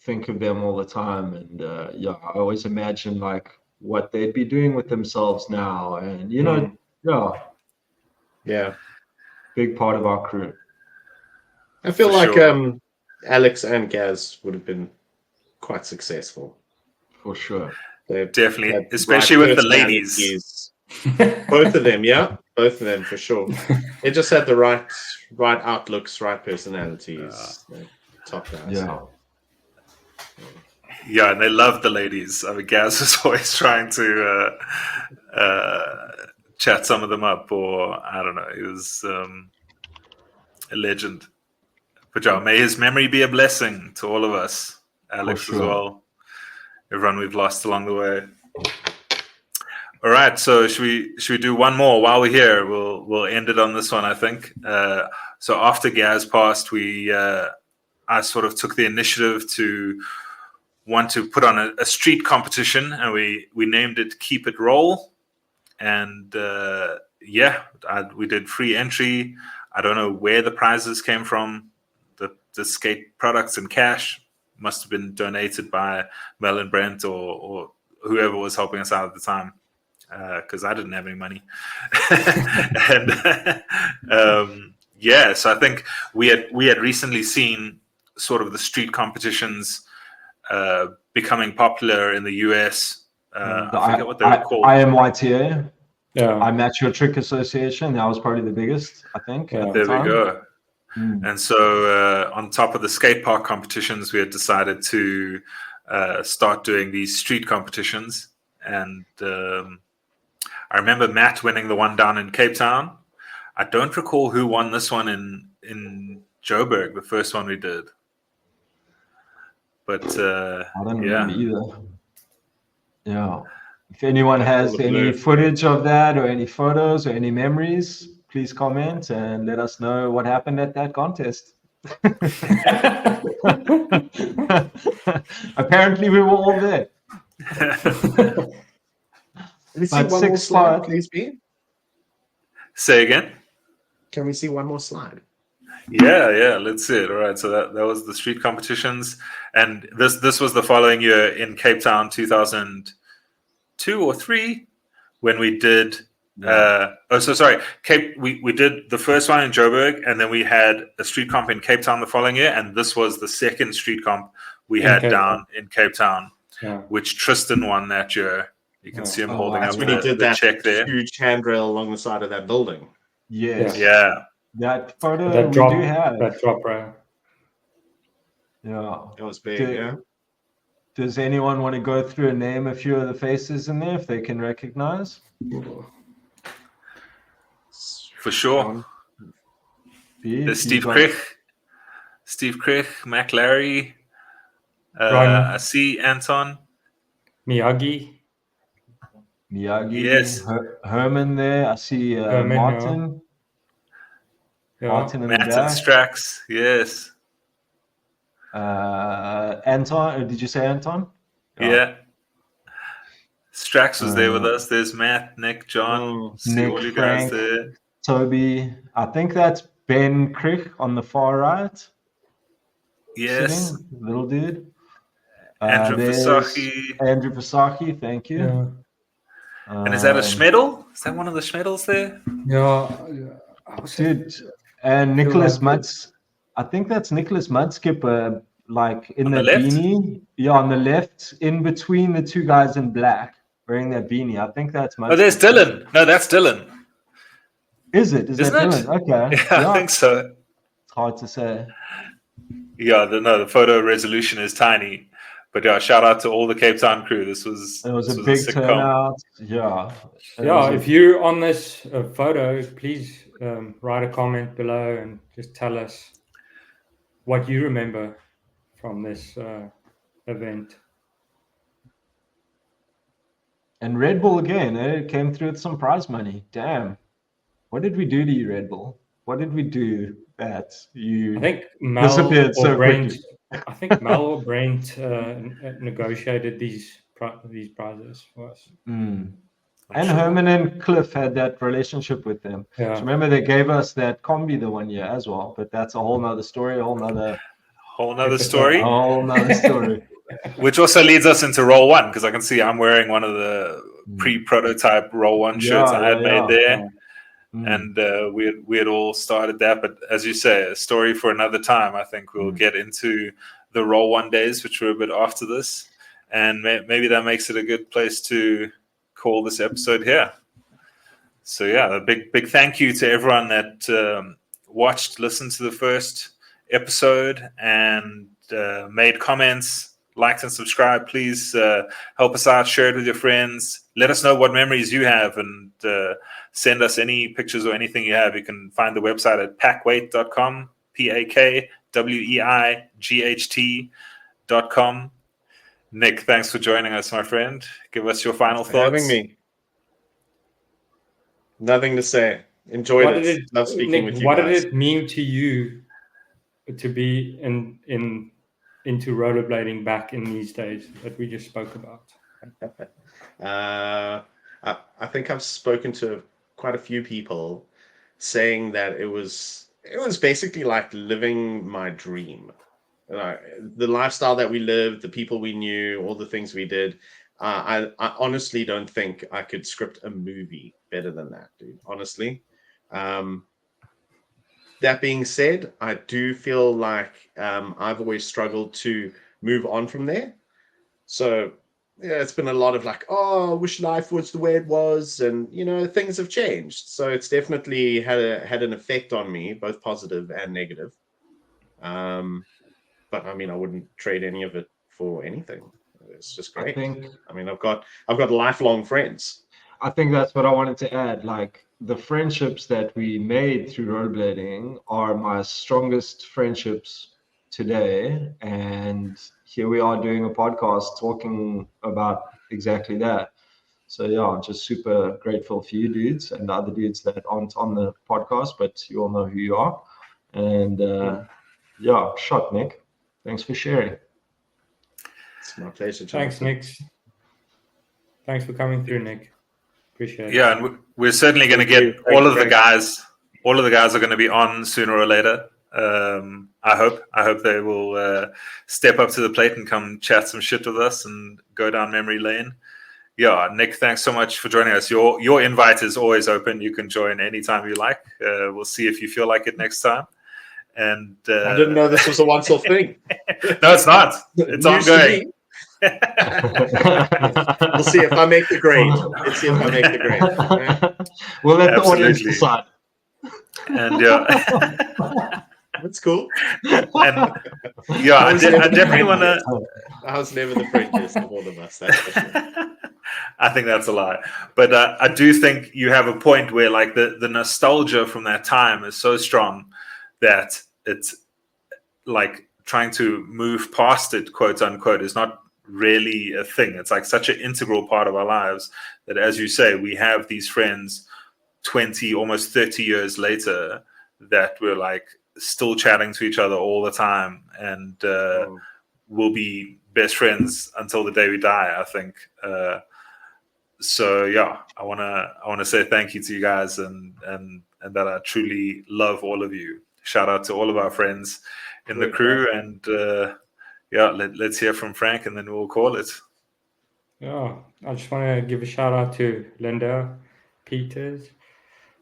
think of them all the time. And I always imagine like what they'd be doing with themselves now. And, big part of our crew. I feel like Alex and Gaz would have been quite successful. For sure. Definitely, especially with the ladies. Both of them, both of them for sure. They just had the right outlooks, right personalities. Top guys. Yeah, and they loved the ladies. I mean, Gaz was always trying to chat some of them up, or I don't know. He was a legend. But may his memory be a blessing to all of us, Alex as well. Everyone we've lost along the way. All right, so should we do one more while we're here? We'll end it on this one, I think. So after Gaz passed, I sort of took the initiative to want to put on a street competition, and we named it Keep It Roll. And we did free entry. I don't know where the prizes came from. The skate products and cash must have been donated by Mel and Brent or whoever was helping us out at the time, because I didn't have any money. And so I think we had recently seen sort of the street competitions becoming popular in the US. I forget what they were called. IMYTA. I Match Your Trick Association. That was probably the biggest, I think. There we go. And so on top of the skate park competitions, we had decided to start doing these street competitions. And I remember Matt winning the one down in Cape Town. I don't recall who won this one in Joburg, the first one we did. But I don't remember either. Yeah. If anyone has any footage of that or any photos or any memories, please comment and let us know what happened at that contest. Apparently, we were all there. Can we see one more slide, please, B? Say again? Can we see one more slide? Yeah, let's see it. All right, so that was the street competitions, and this was the following year in Cape Town, 2002 or 3. when we did. We did the first one in Joburg, and then we had a street comp in Cape Town the following year, and this was the second street comp we had down in Cape Town, which Tristan won that year. You can see him holding up when he did the that check there. Huge handrail along the side of that building. Yes. Yeah. That photo That we drop, do have. that drop rail. Yeah. It was big, Does anyone want to go through and name a few of the faces in there if they can recognize? For sure. There's Steve Crick, Mac Larry. I see Anton. Miyagi. Yes. Herman there. I see Martin. Martin in the back. Strax. Yes. Anton. Did you say Anton? Yeah. Strax was there with us. There's Matt, Nick, John. See all you guys there. Toby. I think that's Ben Crick on the far right. Yes. Sitting, little dude. Andrew Pasaki. Andrew Pasaki, thank you. Yeah. And is that a Schmedel? Is that one of the Schmedels there? Yeah. Dude, and Nicholas Mutz. I think that's Nicholas Mudskipper, like in the beanie. Yeah, on the left, in between the two guys in black, wearing that beanie. I think that's Mudskipper. Oh, there's Dylan. No, that's Dylan. Is it? Isn't that Dylan? Okay. Yeah, I think so. It's hard to say. Yeah, the photo resolution is tiny. But yeah, shout out to all the Cape Town crew. It was a big turnout. Yeah. If you're on this photo, please write a comment below and just tell us what you remember from this event. And Red Bull again, it came through with some prize money. Damn. What did we do to you, Red Bull? What did we do that you disappeared so quickly? I think Mel or Brent negotiated these prizes for us. And Herman and Cliff had that relationship with them. Yeah. So remember, they gave us that combi the one year as well. But that's a whole nother story, whole nother story. Which also leads us into Roll One, because I can see I'm wearing one of the pre-prototype Roll One shirts I had made there. And we had all started that, but as you say, a story for another time. I think we'll get into the Roll One days, which were a bit after this, and maybe that makes it a good place to call this episode here. So yeah, a big thank you to everyone that watched, listened to the first episode, and made comments, liked and subscribed. Please help us out, share it with your friends. Let us know what memories you have, and send us any pictures or anything you have. You can find the website at pakweight.com, pakweight.com. Nick, thanks for joining us, my friend. Give us your final thoughts. Having me. Nothing to say. Enjoyed it. Love speaking with you. What did it mean to you to be into rollerblading back in these days that we just spoke about? I think I've spoken to quite a few people saying that it was basically like living my dream. The lifestyle that we lived, the people we knew, all the things we did. I honestly don't think I could script a movie better than that, dude. Honestly. That being said, I do feel like I've always struggled to move on from there. So yeah, it's been a lot of like, oh, I wish life was the way it was, and things have changed. So it's definitely had an effect on me, both positive and negative. But I mean, I wouldn't trade any of it for anything. It's just great. I've got lifelong friends. I think that's what I wanted to add. Like, the friendships that we made through rollerblading are my strongest friendships today, and here we are doing a podcast talking about exactly that. So yeah, I'm just super grateful for you dudes and the other dudes that aren't on the podcast, but you all know who you are. And shot, Nick. Thanks for sharing. It's my pleasure. Thanks, Nick. Thanks for coming through, Nick. Appreciate it. Yeah, and we're certainly going to get all of the guys. All of the guys are going to be on sooner or later. I hope they will step up to the plate and come chat some shit with us and go down memory lane. yeah, Nick, thanks so much for joining us. Your invite is always open. You can join anytime you like. We'll see if you feel like it next time. And I didn't know this was a once-off thing. No, it's not. It's News to ongoing. me. We'll see if I make the grade. Let's see if I make the grade. We'll let the audience Absolutely. decide. And yeah, That's cool. and yeah, I definitely want to. I was never the friendliest of all of us. That's for sure. I think that's a lie, but I do think you have a point where like the nostalgia from that time is so strong that it's like trying to move past it, quote unquote, is not really a thing. It's like such an integral part of our lives that, as you say, we have these friends 20, almost 30 years later that we're like still chatting to each other all the time, and we'll be best friends until the day we die, I think. So yeah, I wanna say thank you to you guys, and that I truly love all of you. Shout out to all of our friends in the crew, and yeah, let's hear from Frank, and then we'll call it. Yeah, I just want to give a shout out to Linda Peters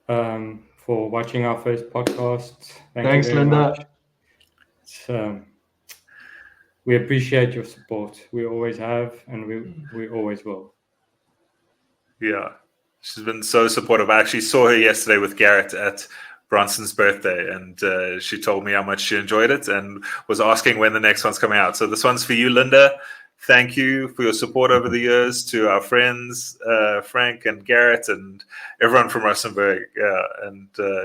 for watching our first podcast. Thanks, you very Linda. much. We appreciate your support. We always have, and we always will. Yeah, she's been so supportive. I actually saw her yesterday with Garrett at Bronson's birthday, and she told me how much she enjoyed it and was asking when the next one's coming out. So this one's for you, Linda. Thank you for your support over the years, to our friends, Frank and Garrett and everyone from Rustenburg.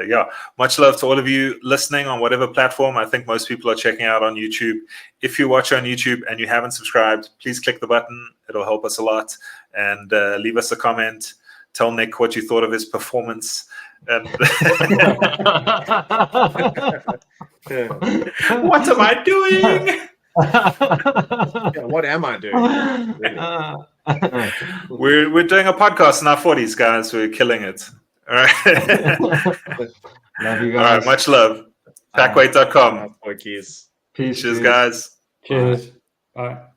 Yeah, much love to all of you listening on whatever platform. I think most people are checking out on YouTube. If you watch on YouTube and you haven't subscribed, please click the button. It'll help us a lot. And leave us a comment. Tell Nick what you thought of his performance. And what am I doing? Yeah, what am I doing? Really? We're doing a podcast in our 40s, guys. We're killing it. All right. Love you All guys. right. Much love. Pakweight.com. Keys. Peace. Cheers, guys. Cheers. Bye.